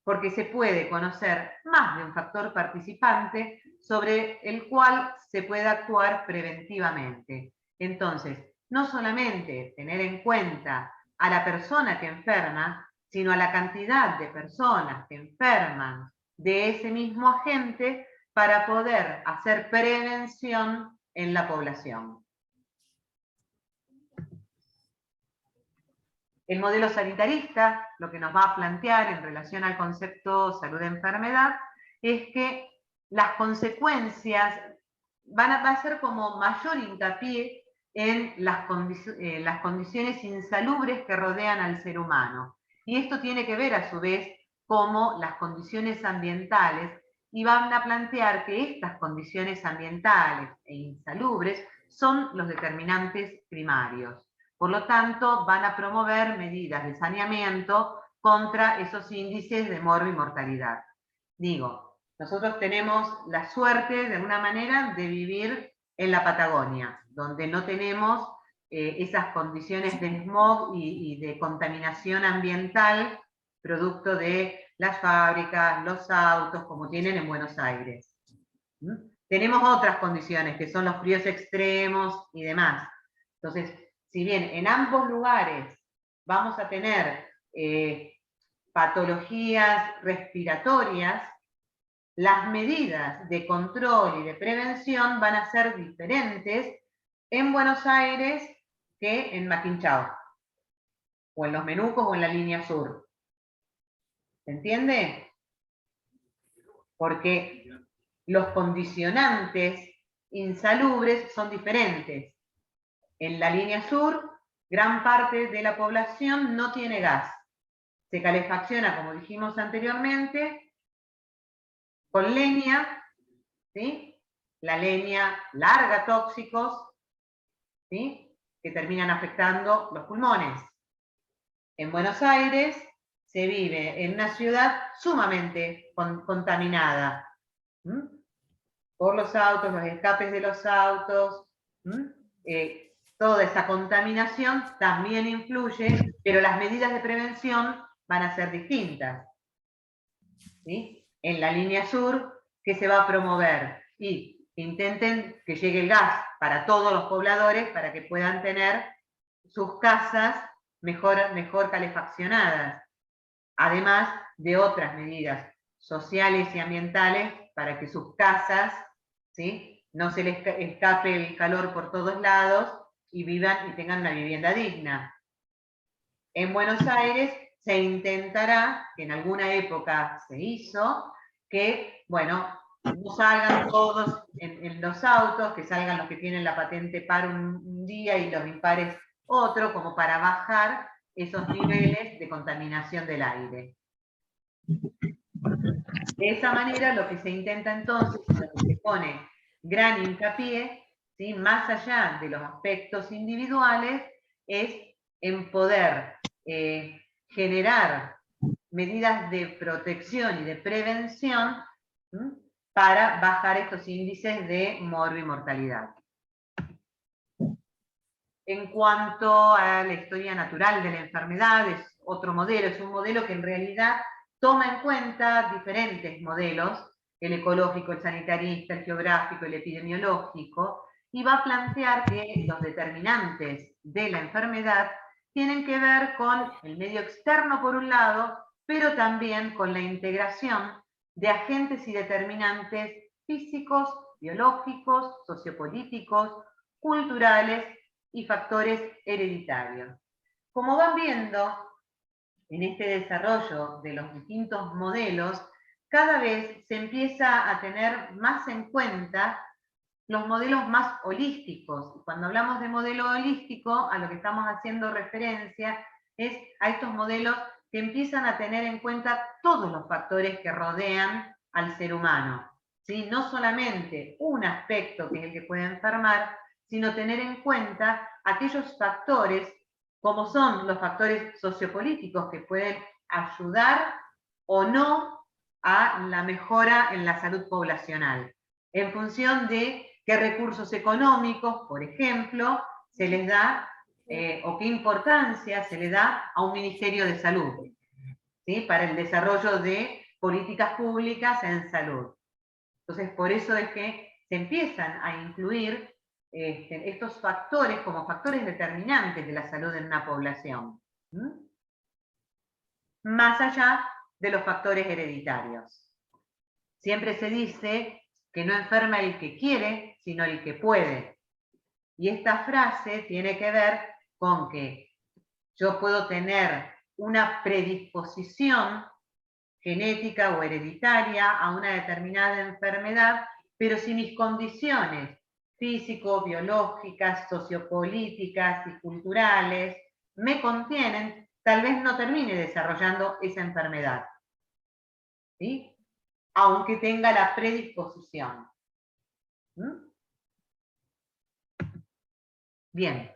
porque se puede conocer más de un factor participante sobre el cual se puede actuar preventivamente. Entonces, no solamente tener en cuenta a la persona que enferma, sino a la cantidad de personas que enferman de ese mismo agente para poder hacer prevención en la población. El modelo sanitarista lo que nos va a plantear en relación al concepto salud-enfermedad es que las consecuencias va a ser como mayor hincapié en las condiciones insalubres que rodean al ser humano. Y esto tiene que ver a su vez como las condiciones ambientales, y van a plantear que estas condiciones ambientales e insalubres son los determinantes primarios. Por lo tanto, van a promover medidas de saneamiento contra esos índices de morbo y mortalidad. Digo, nosotros tenemos la suerte, de alguna manera, de vivir en la Patagonia, donde no tenemos esas condiciones de smog y de contaminación ambiental producto de las fábricas, los autos, como tienen en Buenos Aires. Tenemos otras condiciones, que son los fríos extremos y demás. Entonces, si bien en ambos lugares vamos a tener patologías respiratorias, las medidas de control y de prevención van a ser diferentes en Buenos Aires que en Maquinchao, o en los Menucos o en la línea sur. ¿Se entiende? Porque los condicionantes insalubres son diferentes. En la línea sur, gran parte de la población no tiene gas. Se calefacciona, como dijimos anteriormente, con leña, ¿sí? La leña larga tóxicos, ¿sí? Que terminan afectando los pulmones. En Buenos Aires se vive en una ciudad sumamente contaminada, por los autos, los escapes de los autos, toda esa contaminación también influye, pero las medidas de prevención van a ser distintas. ¿Sí? En la línea sur, ¿qué se va a promover? Y intenten que llegue el gas para todos los pobladores para que puedan tener sus casas mejor calefaccionadas, además de otras medidas sociales y ambientales para que sus casas, ¿sí?, no se les escape el calor por todos lados y vivan y tengan una vivienda digna. En Buenos Aires se intentará, que en alguna época se hizo, que, bueno, no salgan todos en los autos, que salgan los que tienen la patente par un día y los impares otro, como para bajar esos niveles de contaminación del aire. De esa manera, lo que se intenta entonces, lo que se pone gran hincapié, ¿sí?, más allá de los aspectos individuales, es en poder generar medidas de protección y de prevención, ¿sí?, para bajar estos índices de morbo y mortalidad. En cuanto a la historia natural de la enfermedad, es otro modelo, es un modelo que en realidad toma en cuenta diferentes modelos, el ecológico, el sanitarista, el geográfico, el epidemiológico, y va a plantear que los determinantes de la enfermedad tienen que ver con el medio externo por un lado, pero también con la integración de agentes y determinantes físicos, biológicos, sociopolíticos, culturales y factores hereditarios. Como van viendo, en este desarrollo de los distintos modelos, cada vez se empieza a tener más en cuenta los modelos más holísticos. Cuando hablamos de modelo holístico, a lo que estamos haciendo referencia es a estos modelos que empiezan a tener en cuenta todos los factores que rodean al ser humano, ¿sí? No solamente un aspecto que es el que puede enfermar, sino tener en cuenta aquellos factores, como son los factores sociopolíticos, que pueden ayudar o no a la mejora en la salud poblacional, en función de qué recursos económicos, por ejemplo, se les da o qué importancia se le da a un Ministerio de Salud, ¿sí? Para el desarrollo de políticas públicas en salud. Entonces, por eso es que se empiezan a incluir estos factores como factores determinantes de la salud en una población. Más allá de los factores hereditarios. Siempre se dice que no enferma el que quiere, sino el que puede. Y esta frase tiene que ver con que yo puedo tener una predisposición genética o hereditaria a una determinada enfermedad, pero si mis condiciones físico, biológicas, sociopolíticas y culturales me contienen, tal vez no termine desarrollando esa enfermedad, ¿sí? Aunque tenga la predisposición. Bien.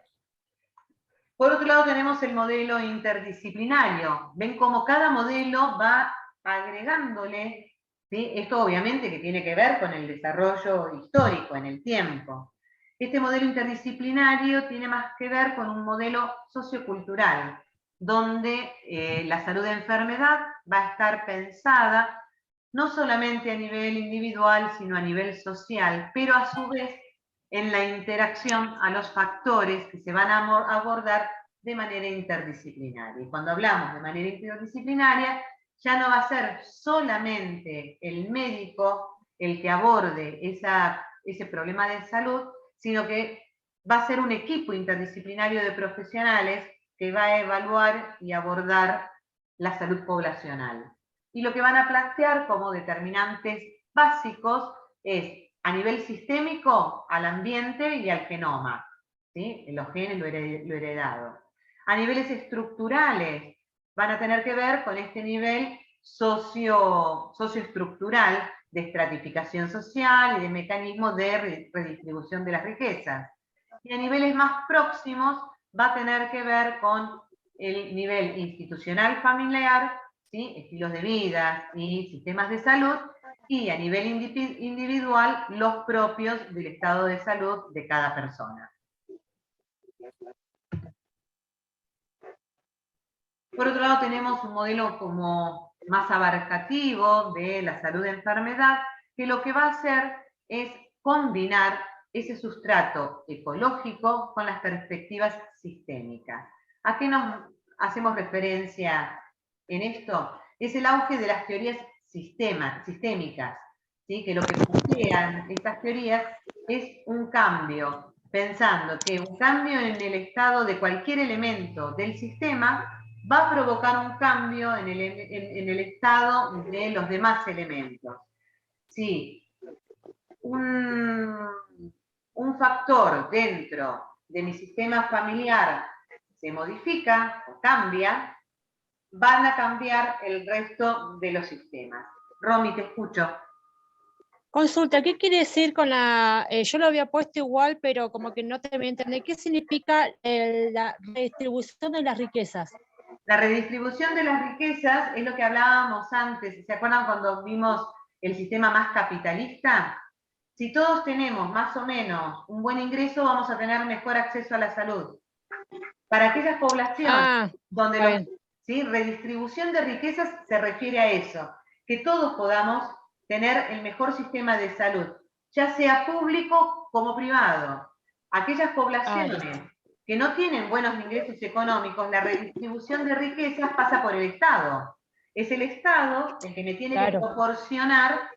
Por otro lado tenemos el modelo interdisciplinario. Ven cómo cada modelo va agregándole, ¿sí? Esto obviamente que tiene que ver con el desarrollo histórico en el tiempo. Este modelo interdisciplinario tiene más que ver con un modelo sociocultural, donde la salud de enfermedad va a estar pensada no solamente a nivel individual, sino a nivel social, pero a su vez en la interacción a los factores que se van a abordar de manera interdisciplinaria. Y cuando hablamos de manera interdisciplinaria, ya no va a ser solamente el médico el que aborde ese problema de salud, sino que va a ser un equipo interdisciplinario de profesionales que va a evaluar y abordar la salud poblacional. Y lo que van a plantear como determinantes básicos es, a nivel sistémico, al ambiente y al genoma, ¿sí? Los genes, lo heredado. A niveles estructurales, van a tener que ver con este nivel socioestructural de estratificación social y de mecanismos de redistribución de las riquezas. Y a niveles más próximos, va a tener que ver con el nivel institucional familiar, ¿sí? Estilos de vida y sistemas de salud, y a nivel individual los propios del estado de salud de cada persona. Por otro lado tenemos un modelo como más abarcativo de la salud de enfermedad, que lo que va a hacer es combinar ese sustrato ecológico con las perspectivas sistémicas. ¿A qué nos hacemos referencia en esto? Es el auge de las teorías sistémicas, ¿sí? Que lo que plantean estas teorías es un cambio, pensando que un cambio en el estado de cualquier elemento del sistema va a provocar un cambio en el estado de los demás elementos. Si un factor dentro de mi sistema familiar se modifica o cambia, van a cambiar el resto de los sistemas. Romy, te escucho. Consulta, ¿qué quiere decir con la, yo lo había puesto igual, pero como que no te voy a entender, ¿qué significa la redistribución de las riquezas? La redistribución de las riquezas es lo que hablábamos antes, ¿se acuerdan cuando vimos el sistema más capitalista? Si todos tenemos más o menos un buen ingreso, vamos a tener mejor acceso a la salud. Para aquellas poblaciones donde ¿sí? Redistribución de riquezas se refiere a eso, que todos podamos tener el mejor sistema de salud, ya sea público como privado. Aquellas poblaciones que no tienen buenos ingresos económicos, la redistribución de riquezas pasa por el Estado. Es el Estado el que me tiene que proporcionar,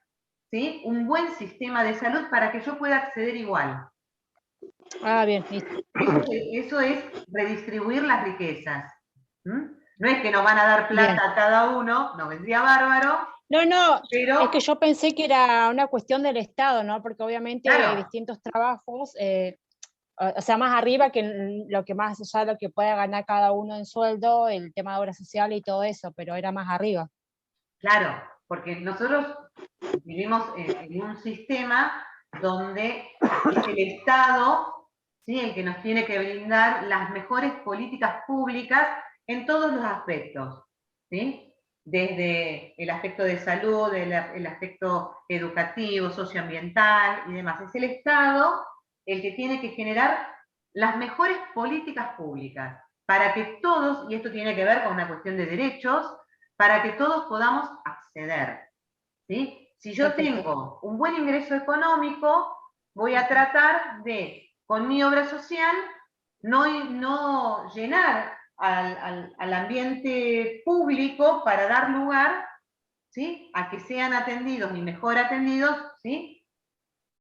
¿sí? Un buen sistema de salud para que yo pueda acceder igual. Bien. Eso es redistribuir las riquezas. No es que nos van a dar plata a cada uno, nos vendría bárbaro. No, pero es que yo pensé que era una cuestión del Estado, ¿no? Porque obviamente hay distintos trabajos, o sea, más arriba que lo que más allá de lo que pueda ganar cada uno en sueldo, el tema de obra social y todo eso, pero era más arriba. Claro, porque nosotros vivimos en un sistema donde es el Estado, ¿sí? El que nos tiene que brindar las mejores políticas públicas en todos los aspectos, ¿sí? Desde el aspecto de salud, el aspecto educativo, socioambiental y demás. Es el Estado el que tiene que generar las mejores políticas públicas para que todos, y esto tiene que ver con una cuestión de derechos, para que todos podamos acceder. ¿Sí? Si yo tengo un buen ingreso económico, voy a tratar de, con mi obra social, no llenar al ambiente público para dar lugar, ¿sí?, a que sean atendidos y mejor atendidos, ¿sí?,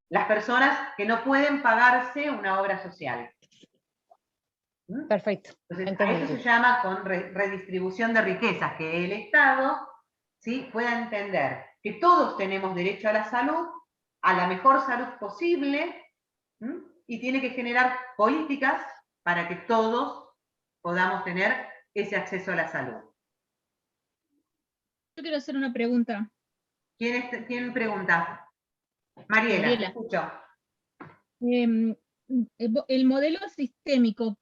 las personas que no pueden pagarse una obra social. ¿Mm? Perfecto. Entonces, a eso se llama con redistribución de riquezas, que el Estado, ¿sí?, pueda entender que todos tenemos derecho a la salud, a la mejor salud posible, y tiene que generar políticas para que todos podamos tener ese acceso a la salud. Yo quiero hacer una pregunta. ¿Quién pregunta? Mariela, te escucho. El modelo sistémico,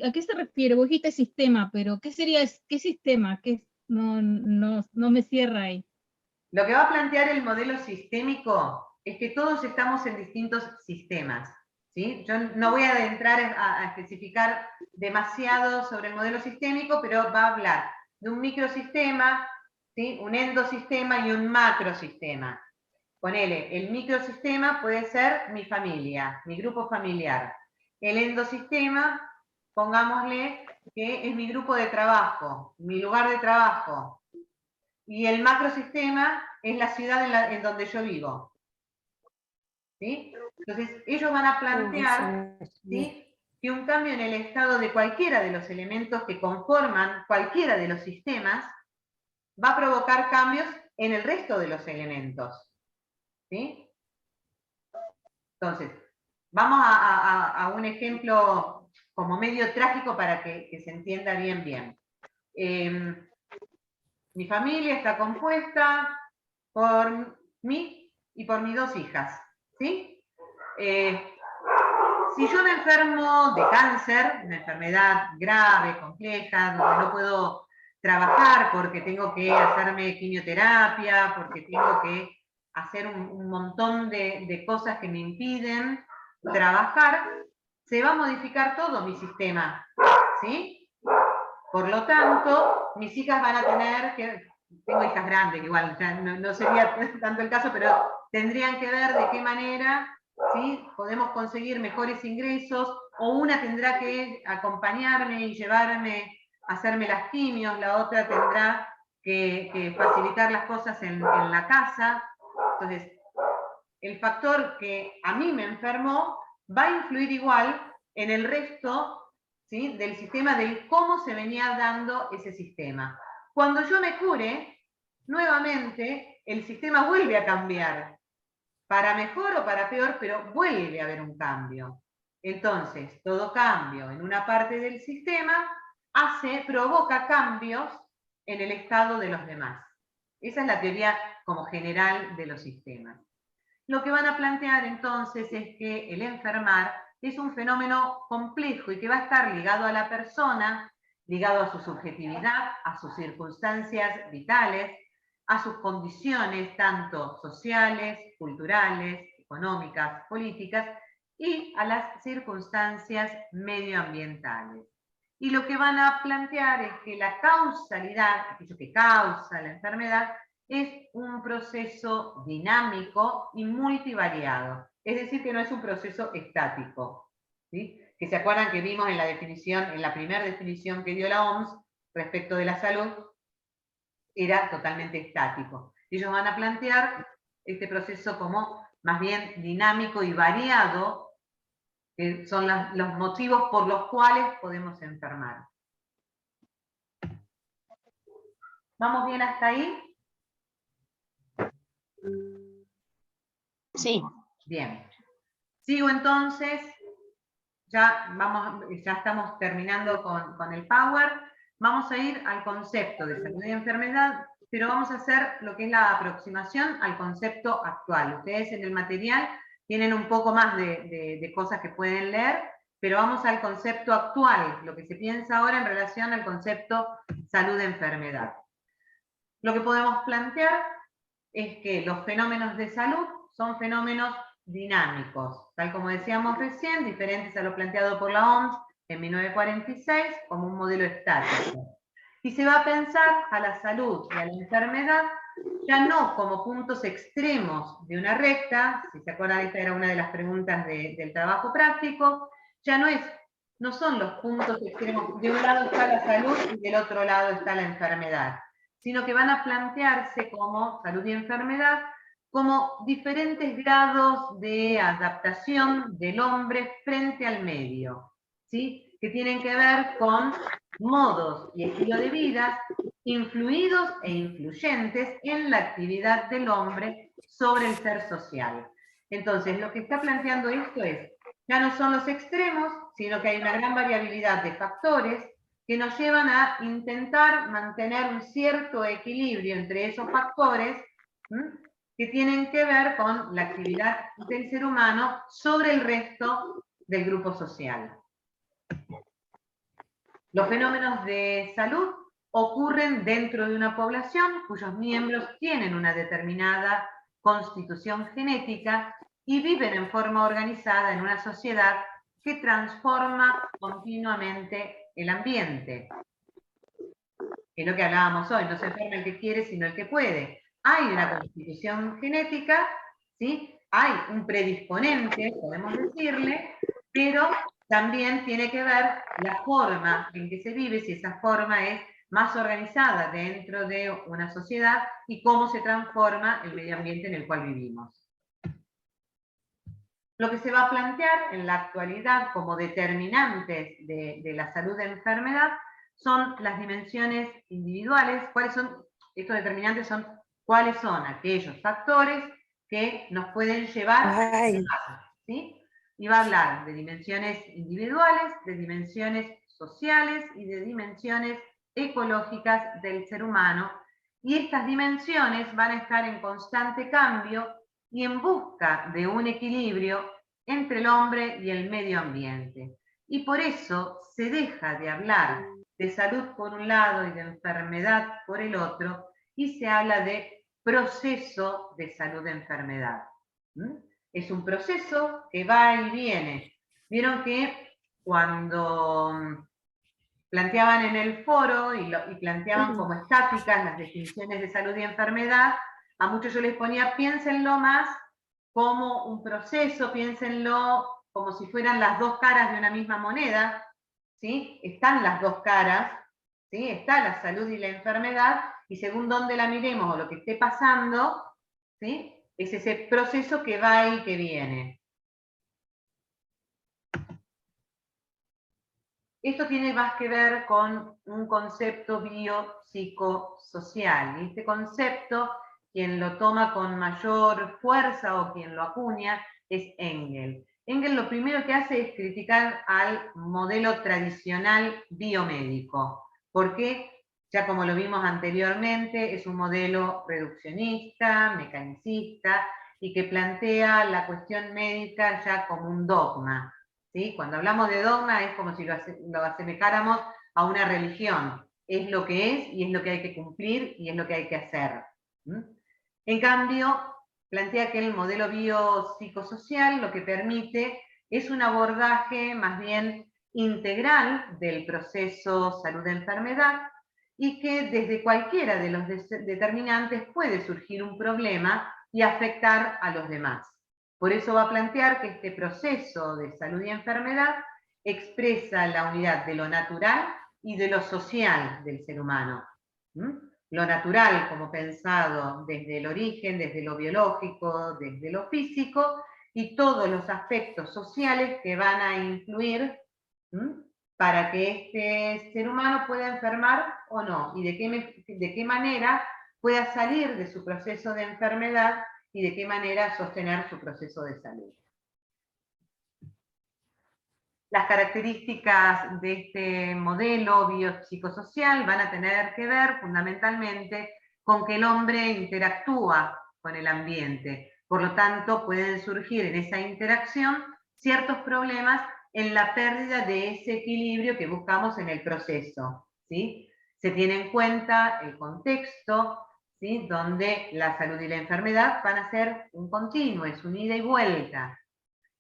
¿a qué se refiere? Vos dijiste sistema, pero ¿qué sistema? No me cierra ahí. Lo que va a plantear el modelo sistémico es que todos estamos en distintos sistemas, ¿sí? Yo no voy a entrar a especificar demasiado sobre el modelo sistémico, pero va a hablar de un microsistema, ¿sí?, un endosistema y un macrosistema. Ponele, el microsistema puede ser mi familia, mi grupo familiar. El endosistema, pongámosle que es mi grupo de trabajo, mi lugar de trabajo. Y el macrosistema es la ciudad en donde yo vivo. ¿Sí? Entonces, ellos van a plantear, ¿sí?, que un cambio en el estado de cualquiera de los elementos que conforman cualquiera de los sistemas va a provocar cambios en el resto de los elementos. ¿Sí? Entonces, vamos a un ejemplo como medio trágico para que se entienda bien. Mi familia está compuesta por mí y por mis 2 hijas, ¿sí? Si yo me enfermo de cáncer, una enfermedad grave, compleja, donde no puedo trabajar porque tengo que hacerme quimioterapia, porque tengo que hacer un montón de cosas que me impiden trabajar, se va a modificar todo mi sistema, ¿sí? Por lo tanto, mis hijas van a tener que, tengo hijas grandes, igual, ya no sería tanto el caso, pero tendrían que ver de qué manera, ¿sí?, podemos conseguir mejores ingresos, o una tendrá que acompañarme y llevarme a hacerme las quimios, la otra tendrá que facilitar las cosas en la casa. Entonces, el factor que a mí me enfermó va a influir igual en el resto, ¿sí?, del sistema, del cómo se venía dando ese sistema. Cuando yo me cure, nuevamente el sistema vuelve a cambiar, para mejor o para peor, pero vuelve a haber un cambio. Entonces, todo cambio en una parte del sistema provoca cambios en el estado de los demás. Esa es la teoría como general de los sistemas. Lo que van a plantear entonces es que el enfermar es un fenómeno complejo y que va a estar ligado a la persona, ligado a su subjetividad, a sus circunstancias vitales, a sus condiciones tanto sociales, culturales, económicas, políticas, y a las circunstancias medioambientales. Y lo que van a plantear es que la causalidad, aquello que causa la enfermedad, es un proceso dinámico y multivariado. Es decir, que no es un proceso estático, ¿sí? Que se acuerdan que vimos en la definición, en la primera definición que dio la OMS respecto de la salud, era totalmente estático. Ellos van a plantear este proceso como más bien dinámico y variado, que son los motivos por los cuales podemos enfermar. ¿Vamos bien hasta ahí? Sí. Bien. Sigo entonces, ya estamos terminando con el Power. Vamos a ir al concepto de salud y enfermedad, pero vamos a hacer lo que es la aproximación al concepto actual. Ustedes en el material tienen un poco más de cosas que pueden leer, pero vamos al concepto actual, lo que se piensa ahora en relación al concepto salud-enfermedad. Lo que podemos plantear es que los fenómenos de salud son fenómenos dinámicos, tal como decíamos recién, diferentes a lo planteado por la OMS en 1946 como un modelo estático. Y se va a pensar a la salud y a la enfermedad ya no como puntos extremos de una recta, si se acuerdan, esta era una de las preguntas del trabajo práctico, ya no son los puntos extremos, de un lado está la salud y del otro lado está la enfermedad, sino que van a plantearse como salud y enfermedad como diferentes grados de adaptación del hombre frente al medio, ¿sí? Que tienen que ver con modos y estilo de vida influidos e influyentes en la actividad del hombre sobre el ser social. Entonces, lo que está planteando esto es, ya no son los extremos, sino que hay una gran variabilidad de factores que nos llevan a intentar mantener un cierto equilibrio entre esos factores que tienen que ver con la actividad del ser humano sobre el resto del grupo social. Los fenómenos de salud ocurren dentro de una población cuyos miembros tienen una determinada constitución genética y viven en forma organizada en una sociedad que transforma continuamente el ambiente. Es lo que hablábamos hoy, no se enferma el que quiere, sino el que puede. Hay una constitución genética, ¿sí? Hay un predisponente, podemos decirle, pero también tiene que ver la forma en que se vive, si esa forma es más organizada dentro de una sociedad y cómo se transforma el medio ambiente en el cual vivimos. Lo que se va a plantear en la actualidad como determinantes de la salud de enfermedad son las dimensiones individuales. ¿Cuáles son estos determinantes? ¿Cuáles son aquellos factores que nos pueden llevar a ¿sí? Y va a hablar de dimensiones individuales, de dimensiones sociales y de dimensiones ecológicas del ser humano. Y estas dimensiones van a estar en constante cambio y en busca de un equilibrio entre el hombre y el medio ambiente. Y por eso se deja de hablar de salud por un lado y de enfermedad por el otro, y se habla de proceso de salud-enfermedad. Es un proceso que va y viene. Vieron que cuando planteaban en el foro y planteaban como estáticas las definiciones de salud y enfermedad, a muchos yo les ponía, piénsenlo más como un proceso, piénsenlo como si fueran las dos caras de una misma moneda, ¿sí? Están las dos caras, ¿sí? Está la salud y la enfermedad, y según dónde la miremos o lo que esté pasando, ¿sí? Es ese proceso que va y que viene. Esto tiene más que ver con un concepto biopsicosocial, y este concepto, quien lo toma con mayor fuerza o quien lo acuña, es Engel. Engel lo primero que hace es criticar al modelo tradicional biomédico, porque, ya como lo vimos anteriormente, es un modelo reduccionista, mecanicista, y que plantea la cuestión médica ya como un dogma. ¿Sí? Cuando hablamos de dogma es como si lo asemejáramos a una religión. Es lo que es y es lo que hay que cumplir y es lo que hay que hacer. En cambio, plantea que el modelo biopsicosocial lo que permite es un abordaje más bien integral del proceso salud-enfermedad y que desde cualquiera de los determinantes puede surgir un problema y afectar a los demás. Por eso va a plantear que este proceso de salud y enfermedad expresa la unidad de lo natural y de lo social del ser humano. Lo natural como pensado desde el origen, desde lo biológico, desde lo físico, y todos los aspectos sociales que van a influir para que este ser humano pueda enfermar o no, y de qué manera pueda salir de su proceso de enfermedad y de qué manera sostener su proceso de salud. Las características de este modelo biopsicosocial van a tener que ver fundamentalmente con que el hombre interactúa con el ambiente. Por lo tanto, pueden surgir en esa interacción ciertos problemas en la pérdida de ese equilibrio que buscamos en el proceso, ¿sí? Se tiene en cuenta el contexto, ¿sí? Donde la salud y la enfermedad van a ser un continuo, es un ida y vuelta.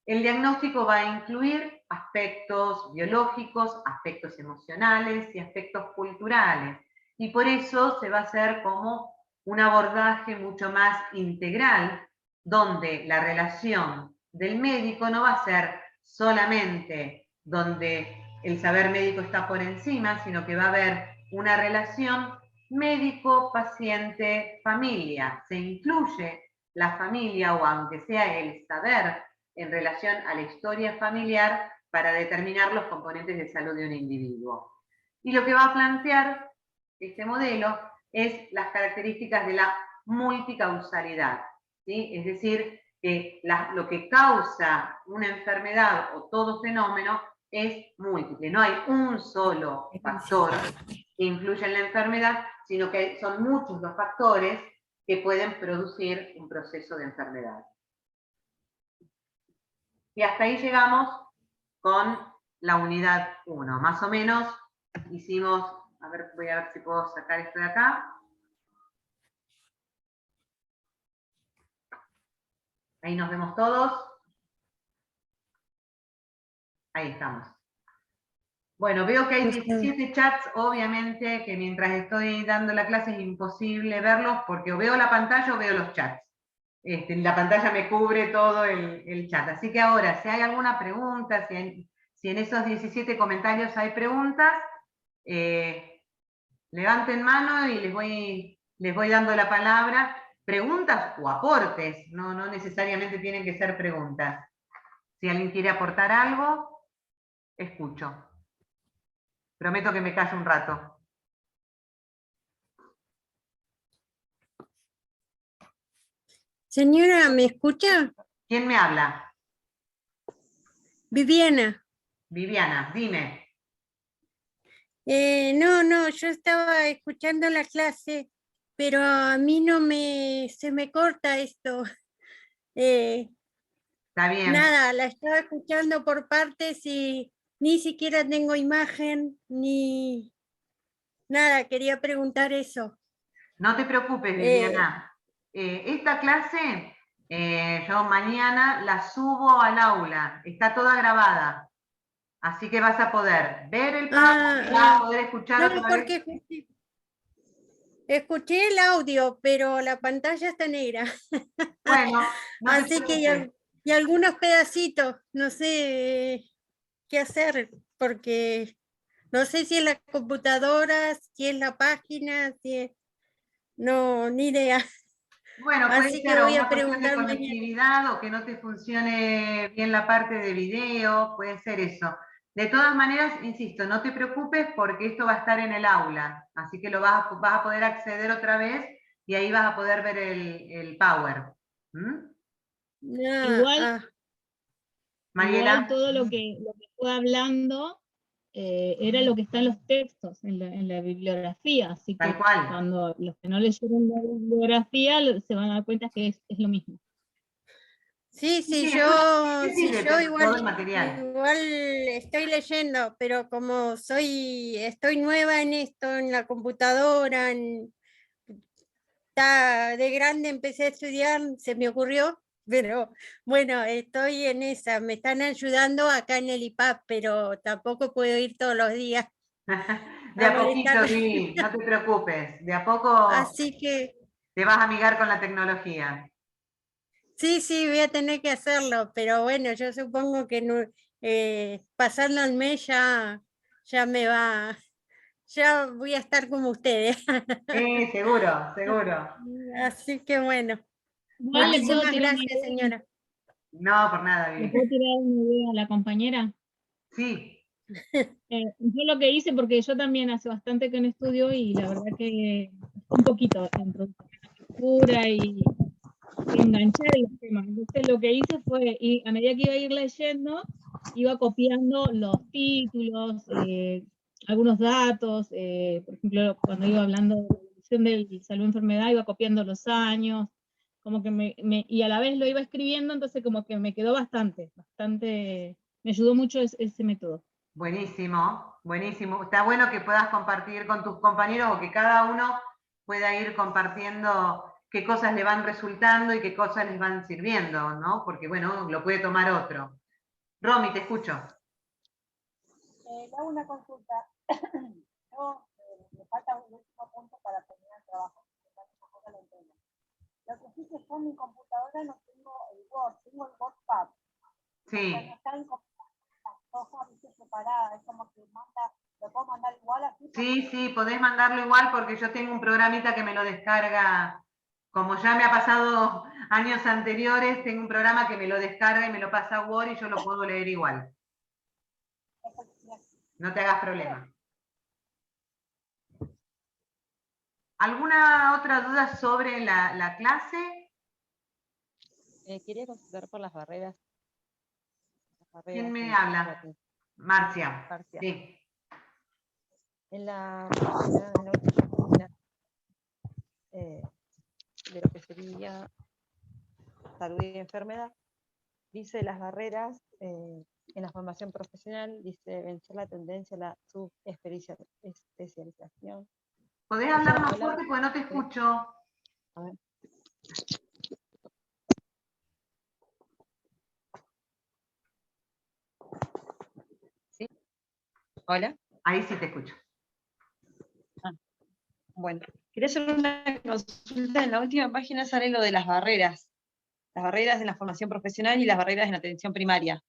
El diagnóstico va a incluir aspectos biológicos, aspectos emocionales y aspectos culturales. Y por eso se va a hacer como un abordaje mucho más integral, donde la relación del médico no va a ser solamente donde el saber médico está por encima, sino que va a haber una relación médico, paciente, familia. Se incluye la familia, o aunque sea el saber en relación a la historia familiar, para determinar los componentes de salud de un individuo. Y lo que va a plantear este modelo es las características de la multicausalidad, ¿sí? Es decir, que lo que causa una enfermedad o todo fenómeno es múltiple. No hay un solo factor que influye en la enfermedad, sino que son muchos los factores que pueden producir un proceso de enfermedad. Y hasta ahí llegamos con la unidad 1. Más o menos hicimos, a ver, voy a ver si puedo sacar esto de acá. Ahí nos vemos todos. Ahí estamos. Bueno, veo que hay 17 chats, obviamente que mientras estoy dando la clase es imposible verlos porque o veo la pantalla o veo los chats. La pantalla me cubre todo el chat. Así que ahora, si hay alguna pregunta, si en esos 17 comentarios hay preguntas, levanten mano y les voy dando la palabra. Preguntas o aportes, no necesariamente tienen que ser preguntas. Si alguien quiere aportar algo, escucho. Prometo que me callo un rato. Señora, ¿me escucha? ¿Quién me habla? Viviana. Viviana, dime. No, yo estaba escuchando la clase, pero a mí se me corta esto. Está bien. Nada, la estaba escuchando por partes y ni siquiera tengo imagen, ni nada, quería preguntar eso. No te preocupes, Viviana. Esta clase, yo mañana la subo al aula. Está toda grabada. Así que vas a poder ver el PowerPoint, vas a poder escuchar no, otra vez. porque escuché el audio, pero la pantalla está negra. Bueno, no te Así que preocupes. y algunos pedacitos, no sé qué hacer, porque no sé si es la computadora, si es la página, no, ni idea. Bueno, puede Así que ser voy a una cuestión de preguntar mañana. conectividad o que no te funcione bien la parte de video, puede ser eso. De todas maneras, insisto, no te preocupes porque esto va a estar en el aula, así que vas a poder acceder otra vez y ahí vas a poder ver el Power. Igual todo lo que fue hablando era lo que está en los textos, en la bibliografía, así que Tal cual. cuando los que no leyeron la bibliografía se van a dar cuenta que es lo mismo. Sí, Sí, yo todo el material. igual estoy leyendo, pero como estoy nueva en esto, en la computadora, de grande empecé a estudiar, se me ocurrió, pero bueno, estoy en esa, me están ayudando acá en el IPAP, pero tampoco puedo ir todos los días. De a poquito, Vivi, no te preocupes. De a poco Así que te vas a amigar con la tecnología. sí, voy a tener que hacerlo, pero bueno, yo supongo que pasando el mes ya ya voy a estar como ustedes. Seguro. Así que bueno, Igual le puedo muchísimas tirar una gracias, idea, señora. No, por nada, ¿le Vivi. puedo tirar una idea a la compañera? Sí. Yo lo que hice, porque yo también hace bastante que no estudio y la verdad que un poquito introducir la lectura y enganchar en los temas. Entonces lo que hice fue, a medida que iba a ir leyendo, iba copiando los títulos, algunos datos, por ejemplo, cuando iba hablando de la evolución del salud-enfermedad, iba copiando los años, como que y a la vez lo iba escribiendo, entonces como que me quedó bastante, me ayudó mucho ese método. Buenísimo. Está bueno que puedas compartir con tus compañeros o que cada uno pueda ir compartiendo qué cosas le van resultando y qué cosas les van sirviendo, ¿no? Porque, bueno, lo puede tomar otro. Romy, te escucho. Le hago una consulta. Yo, me falta un último punto para terminar el trabajo. Lo que sí que con mi computadora no tengo el Word, tengo el WordPad. Sí. O sea, no están las hojas separadas, es como que lo puedo mandar igual así. Sí, sí, podés mandarlo igual porque yo tengo un programita que me lo descarga, como ya me ha pasado años anteriores, tengo un programa que me lo descarga y me lo pasa a Word y yo lo puedo leer igual. No te hagas problema. ¿Alguna otra duda sobre la clase? Quería consultar por las barreras. ¿Quién me habla? Marcia. Marcia. Sí. En la página de lo que sería salud y enfermedad, dice las barreras en la formación profesional, dice vencer la tendencia a la subespecialización. ¿Podés hablar más fuerte porque no te escucho? A ver. ¿Sí? ¿Hola? Ahí sí te escucho. Bueno, quería hacer una consulta. En la última página sale lo de las barreras en la formación profesional y las barreras en la atención primaria.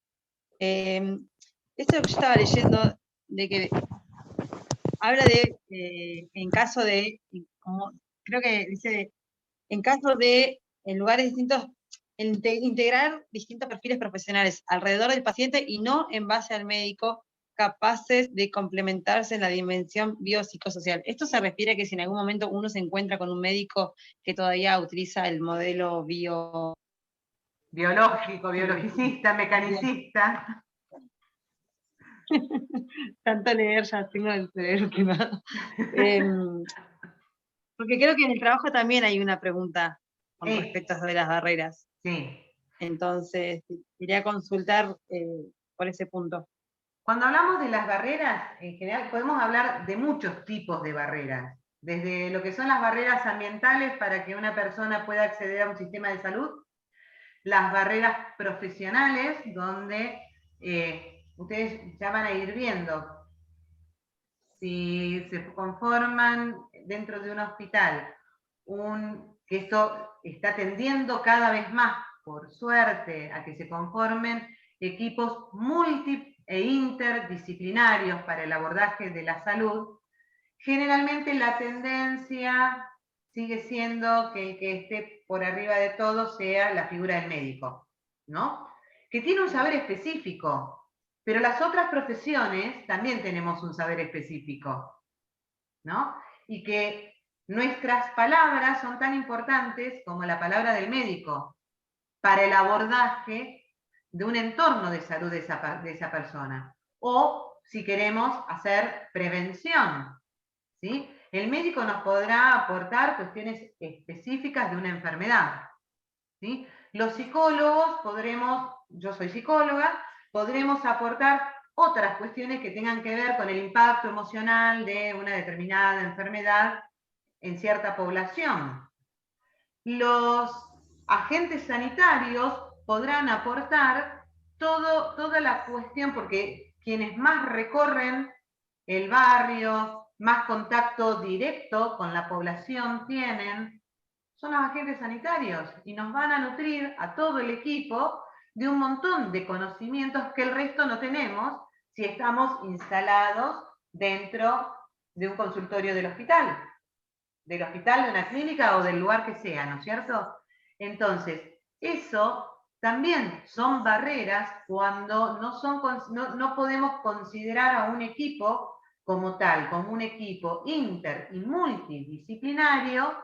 Esto que yo estaba leyendo, de que habla de, en caso de, como creo que dice, en caso de, en lugares distintos, integrar distintos perfiles profesionales alrededor del paciente y no en base al médico, capaces de complementarse en la dimensión biopsicosocial. Esto se refiere a que si en algún momento uno se encuentra con un médico que todavía utiliza el modelo biológico, biologicista, mecanicista. Tanto leer, ya tengo el cerebro quemado. Porque creo que en el trabajo también hay una pregunta con respecto a las barreras. Sí. Entonces, quería consultar por ese punto. Cuando hablamos de las barreras, en general podemos hablar de muchos tipos de barreras. Desde lo que son las barreras ambientales para que una persona pueda acceder a un sistema de salud, las barreras profesionales, donde ustedes ya van a ir viendo si se conforman dentro de un hospital, que esto está tendiendo cada vez más, por suerte, a que se conformen equipos multi e interdisciplinarios para el abordaje de la salud. Generalmente la tendencia sigue siendo que el que esté por arriba de todo sea la figura del médico, ¿no? Que tiene un saber específico, pero las otras profesiones también tenemos un saber específico, ¿no? Y que nuestras palabras son tan importantes como la palabra del médico para el abordaje de un entorno de salud de esa persona. O si queremos hacer prevención, ¿sí? El médico nos podrá aportar cuestiones específicas de una enfermedad, ¿sí? Los psicólogos yo soy psicóloga, podremos aportar otras cuestiones que tengan que ver con el impacto emocional de una determinada enfermedad en cierta población. Los agentes sanitarios podrán aportar toda la cuestión, porque quienes más recorren el barrio, más contacto directo con la población tienen, son los agentes sanitarios y nos van a nutrir a todo el equipo de un montón de conocimientos que el resto no tenemos si estamos instalados dentro de un consultorio del hospital, de una clínica o del lugar que sea, ¿no es cierto? Entonces, eso también son barreras cuando no podemos considerar a un equipo como tal, como un equipo inter y multidisciplinario,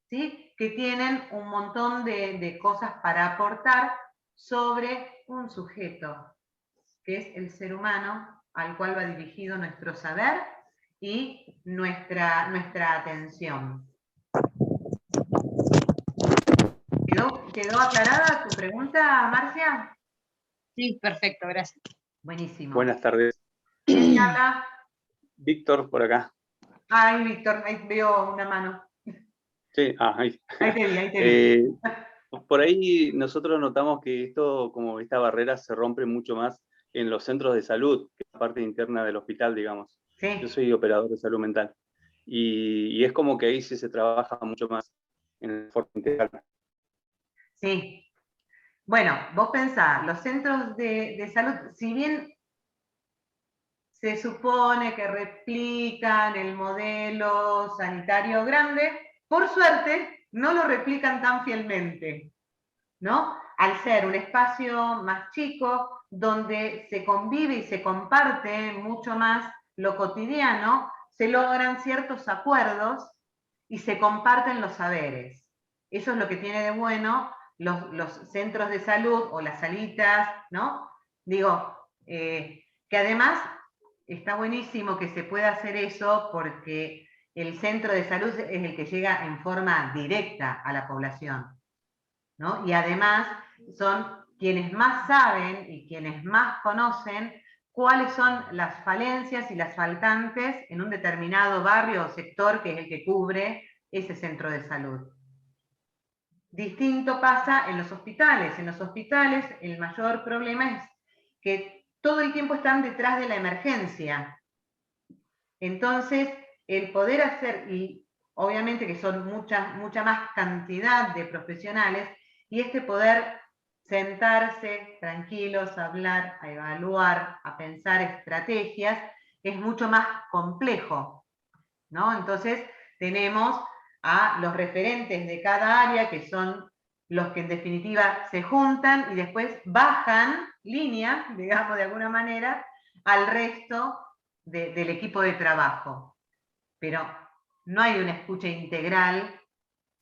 ¿sí? Que tienen un montón de cosas para aportar sobre un sujeto, que es el ser humano al cual va dirigido nuestro saber y nuestra atención. ¿Quedó aclarada tu pregunta, Marcia? Sí, perfecto, gracias. Buenísimo. Buenas tardes. ¿Quién te habla? Víctor, por acá. Ay, Víctor, ahí veo una mano. Sí, ahí. Ahí te vi, ahí te vi. Por ahí nosotros notamos que esto, como esta barrera se rompe mucho más en los centros de salud, que es la parte interna del hospital, digamos. Sí. Yo soy operador de salud mental. Y es como que ahí sí se trabaja mucho más en el forma integral. Sí. Bueno, vos pensá, los centros de salud, si bien se supone que replican el modelo sanitario grande, por suerte no lo replican tan fielmente, ¿no? Al ser un espacio más chico, donde se convive y se comparte mucho más lo cotidiano, se logran ciertos acuerdos y se comparten los saberes. Eso es lo que tiene de bueno los centros de salud o las salitas, ¿no? Digo, que además está buenísimo que se pueda hacer eso porque el centro de salud es el que llega en forma directa a la población, ¿no? Y además son quienes más saben y quienes más conocen cuáles son las falencias y las faltantes en un determinado barrio o sector que es el que cubre ese centro de salud. Distinto pasa en los hospitales. En los hospitales el mayor problema es que todo el tiempo están detrás de la emergencia. Entonces, el poder hacer, y obviamente que son mucha más cantidad de profesionales, y este poder sentarse tranquilos, a hablar, a evaluar, a pensar estrategias, es mucho más complejo, ¿no? Entonces, tenemos a los referentes de cada área, que son los que en definitiva se juntan y después bajan línea, digamos de alguna manera, al resto del equipo de trabajo. Pero no hay una escucha integral,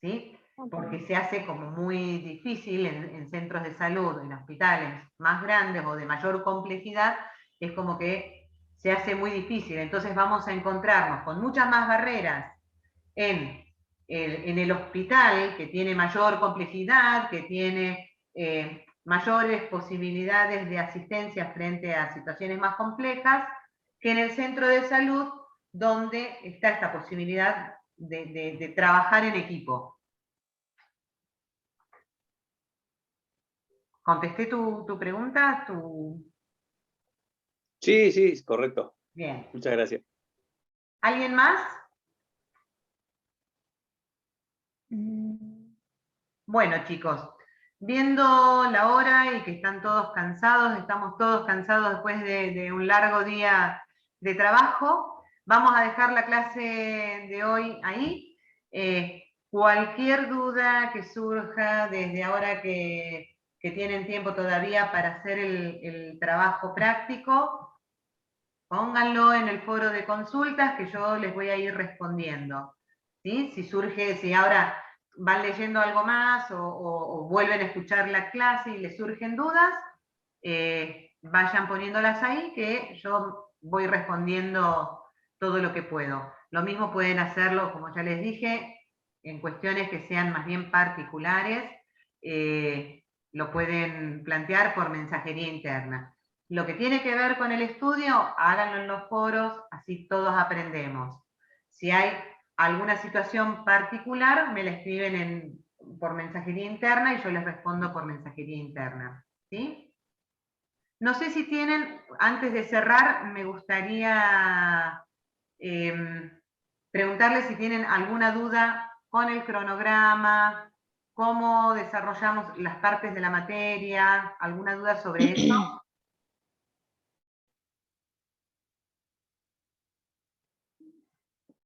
¿sí? Porque se hace como muy difícil en centros de salud, en hospitales más grandes o de mayor complejidad, es como que se hace muy difícil. Entonces vamos a encontrarnos con muchas más barreras en el hospital, que tiene mayor complejidad, que tiene mayores posibilidades de asistencia frente a situaciones más complejas, que en el centro de salud, donde está esta posibilidad de trabajar en equipo. ¿Contesté tu pregunta? Sí, sí, correcto. Bien. Muchas gracias. ¿Alguien más? Bueno, chicos, viendo la hora y que están todos cansados, estamos todos cansados después de un largo día de trabajo, vamos a dejar la clase de hoy ahí. Cualquier duda que surja desde ahora que tienen tiempo todavía para hacer el trabajo práctico, pónganlo en el foro de consultas que yo les voy a ir respondiendo, ¿sí? Si surge, si ahora van leyendo algo más o vuelven a escuchar la clase y les surgen dudas, vayan poniéndolas ahí que yo voy respondiendo todo lo que puedo. Lo mismo pueden hacerlo, como ya les dije, en cuestiones que sean más bien particulares, lo pueden plantear por mensajería interna. Lo que tiene que ver con el estudio, háganlo en los foros, así todos aprendemos. Si hay alguna situación particular, me la escriben por mensajería interna y yo les respondo por mensajería interna, ¿sí? No sé si tienen, antes de cerrar, me gustaría preguntarles si tienen alguna duda con el cronograma, cómo desarrollamos las partes de la materia, alguna duda sobre eso.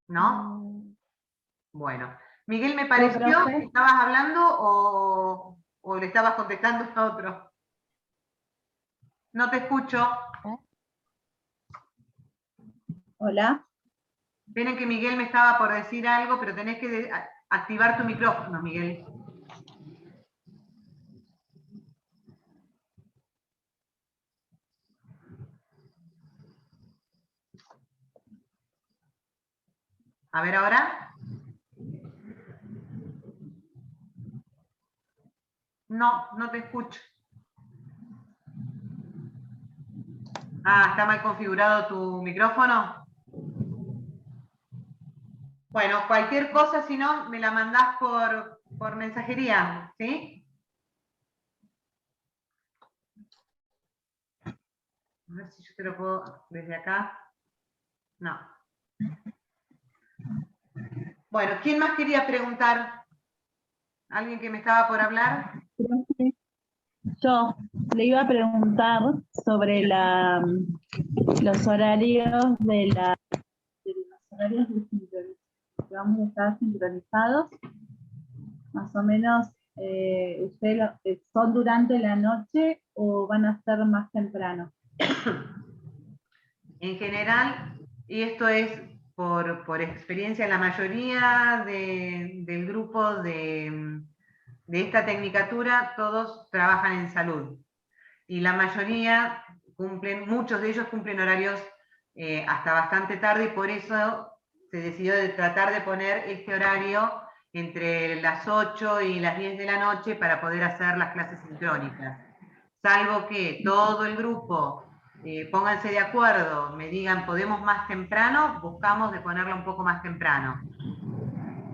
¿No? Bueno. Miguel, me pareció que estabas hablando o le estabas contestando a otro. No te escucho. Hola. Miren que Miguel me estaba por decir algo, pero tenés que activar tu micrófono, Miguel. A ver ahora. No, no te escucho. Ah, ¿está mal configurado tu micrófono? Bueno, cualquier cosa, si no, me la mandás por mensajería, ¿sí? A ver si yo te lo puedo desde acá. No. Bueno, ¿quién más quería preguntar? ¿Alguien que me estaba por hablar? Yo le iba a preguntar sobre los horarios de los horarios de sincronización. Vamos a estar sincronizados. Más o menos, ¿son durante la noche o van a ser más temprano? En general, y esto es por experiencia, la mayoría del grupo de esta tecnicatura, todos trabajan en salud. Y la mayoría muchos de ellos cumplen horarios hasta bastante tarde, y por eso se decidió de tratar de poner este horario entre las 8 y las 10 de la noche para poder hacer las clases sincrónicas. Salvo que todo el grupo pónganse de acuerdo, me digan, ¿podemos más temprano? Buscamos de ponerlo un poco más temprano.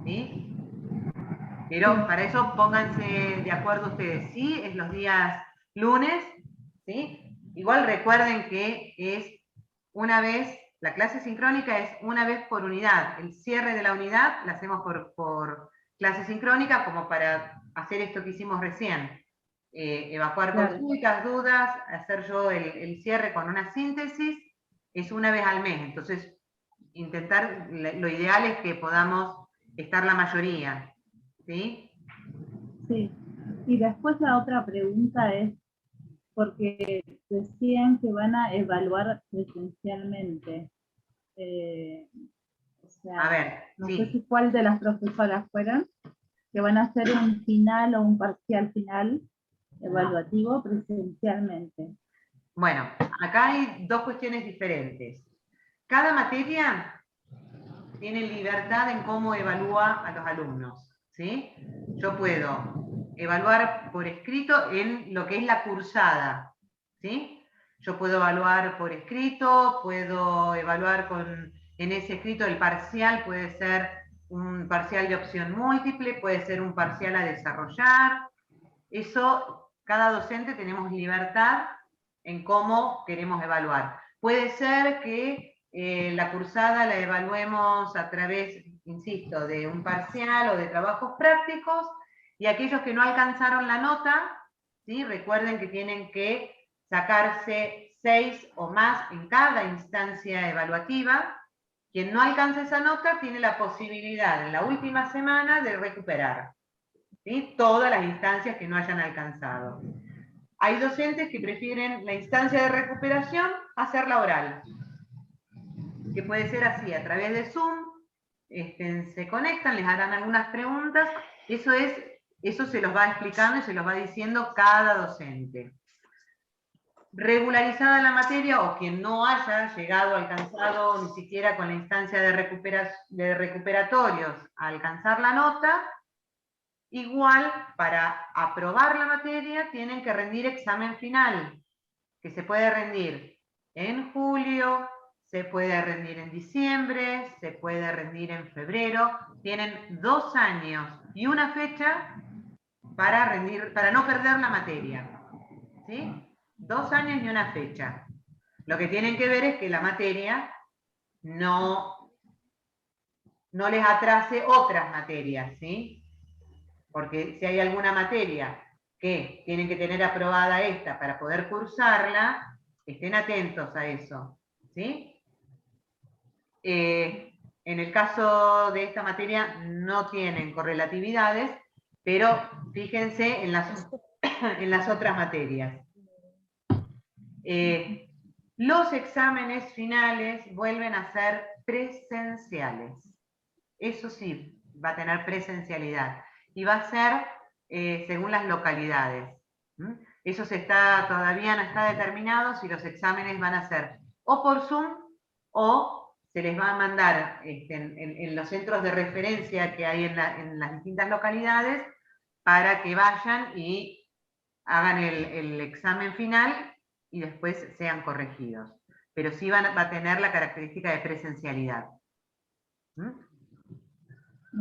¿Sí? Pero para eso pónganse de acuerdo ustedes. Sí, es los días lunes, ¿sí? Igual recuerden que es una vez, la clase sincrónica es una vez por unidad. El cierre de la unidad la hacemos por clase sincrónica, como para hacer esto que hicimos recién. Evacuar consultas, dudas, hacer yo el cierre con una síntesis, es una vez al mes. Entonces, intentar, lo ideal es que podamos estar la mayoría. ¿Sí? Sí. Y después la otra pregunta es, porque decían que van a evaluar presencialmente. O sea, A ver, no sí. sé si cuál de las profesoras fueron, que van a hacer un final o un parcial final evaluativo presencialmente. Bueno, acá hay dos cuestiones diferentes. Cada materia tiene libertad en cómo evalúa a los alumnos, ¿sí? Yo puedo evaluar por escrito en lo que es la cursada, ¿sí? Yo puedo evaluar por escrito, puedo evaluar en ese escrito el parcial, puede ser un parcial de opción múltiple, puede ser un parcial a desarrollar. Eso, cada docente tenemos libertad en cómo queremos evaluar. Puede ser que la cursada la evaluemos a través, insisto, de un parcial o de trabajos prácticos, y aquellos que no alcanzaron la nota, ¿sí? Recuerden que tienen que sacarse 6 o más en cada instancia evaluativa. Quien no alcance esa nota tiene la posibilidad en la última semana de recuperar, ¿sí? Todas las instancias que no hayan alcanzado. Hay docentes que prefieren la instancia de recuperación hacerla oral, que puede ser así, a través de Zoom, se conectan, les harán algunas preguntas, eso se los va explicando y se los va diciendo cada docente. Regularizada la materia, o quien no haya llegado, alcanzado ni siquiera con la instancia de recuperatorios a alcanzar la nota, igual, para aprobar la materia tienen que rendir examen final, que se puede rendir en julio, se puede rendir en diciembre, se puede rendir en febrero. Tienen 2 años y una fecha para rendir, para no perder la materia. ¿Sí? 2 años y una fecha. Lo que tienen que ver es que la materia no les atrase otras materias, ¿sí? Porque si hay alguna materia que tienen que tener aprobada esta para poder cursarla, estén atentos a eso, ¿sí? En el caso de esta materia no tienen correlatividades, pero fíjense en las otras materias. Los exámenes finales vuelven a ser presenciales. Eso sí, va a tener presencialidad. Y va a ser según las localidades. Eso todavía no está determinado si los exámenes van a ser o por Zoom o se les va a mandar en los centros de referencia que hay en las distintas localidades, para que vayan y hagan el examen final y después sean corregidos. Pero sí va a tener la característica de presencialidad.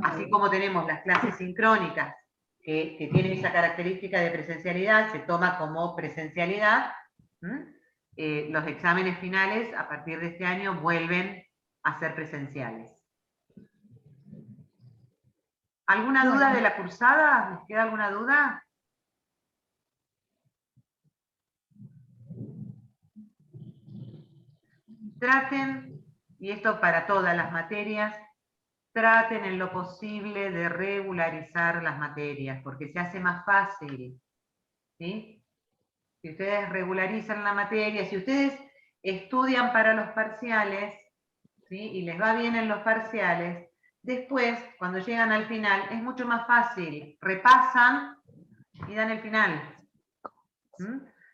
Así como tenemos las clases sincrónicas, que tienen esa característica de presencialidad, se toma como presencialidad. Los exámenes finales, a partir de este año, vuelven a ser presenciales. ¿Alguna duda de la cursada? ¿Les queda alguna duda? Traten, y esto para todas las materias, traten en lo posible de regularizar las materias, porque se hace más fácil, ¿sí? Si ustedes regularizan la materia, si ustedes estudian para los parciales, ¿sí? Y les va bien en los parciales, después, cuando llegan al final, es mucho más fácil. Repasan y dan el final.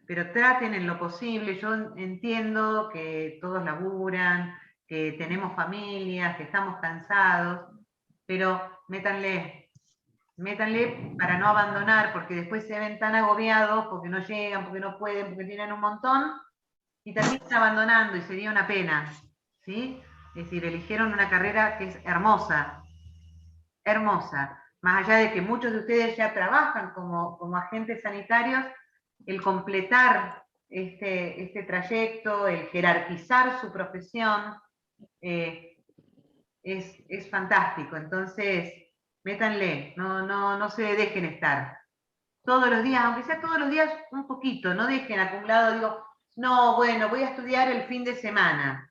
Pero traten en lo posible, yo entiendo que todos laburan, que tenemos familias, que estamos cansados, pero métanle para no abandonar, porque después se ven tan agobiados, porque no llegan, porque no pueden, porque tienen un montón, y terminan abandonando, y sería una pena, ¿sí? Es decir, eligieron una carrera que es hermosa, hermosa, más allá de que muchos de ustedes ya trabajan como agentes sanitarios, el completar este trayecto, el jerarquizar su profesión, es fantástico. Entonces, métanle, no se dejen estar. Todos los días, aunque sea todos los días, un poquito, no dejen acumulado, digo, no, bueno, voy a estudiar el fin de semana,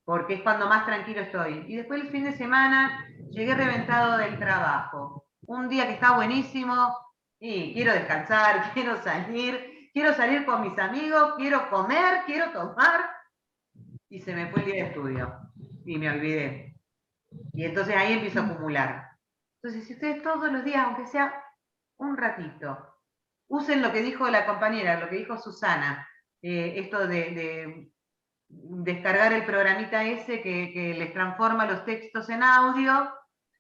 porque es cuando más tranquilo estoy. Y después el fin de semana llegué reventado del trabajo. Un día que está buenísimo, y quiero descansar, quiero salir con mis amigos, quiero comer, quiero tomar, y se me fue el día de estudio, y me olvidé. Y entonces ahí empiezo a acumular. Entonces, si ustedes todos los días, aunque sea un ratito, usen lo que dijo la compañera, lo que dijo Susana, esto de descargar el programita ese que les transforma los textos en audio.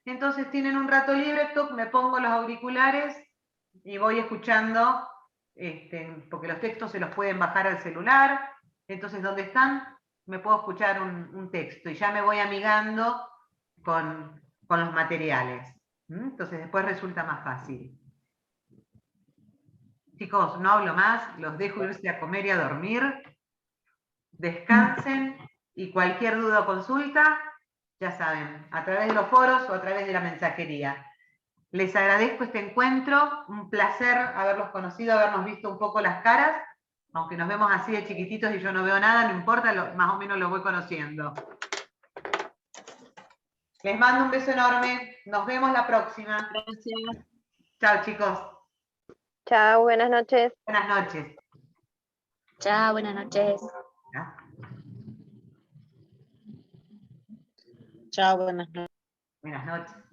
Entonces tienen un rato libre, me pongo los auriculares y voy escuchando, porque los textos se los pueden bajar al celular. Entonces, donde están, me puedo escuchar un texto y ya me voy amigando con los materiales. Entonces después resulta más fácil. Chicos, no hablo más, los dejo irse a comer y a dormir. Descansen y cualquier duda o consulta, ya saben, a través de los foros o a través de la mensajería. Les agradezco este encuentro, un placer haberlos conocido, habernos visto un poco las caras, aunque nos vemos así de chiquititos y yo no veo nada, no importa, más o menos los voy conociendo. Les mando un beso enorme, nos vemos la próxima. Gracias. Chao, chicos. Chao, buenas noches. Buenas noches. Chao, buenas noches. Chao, buenas noches. Buenas noches.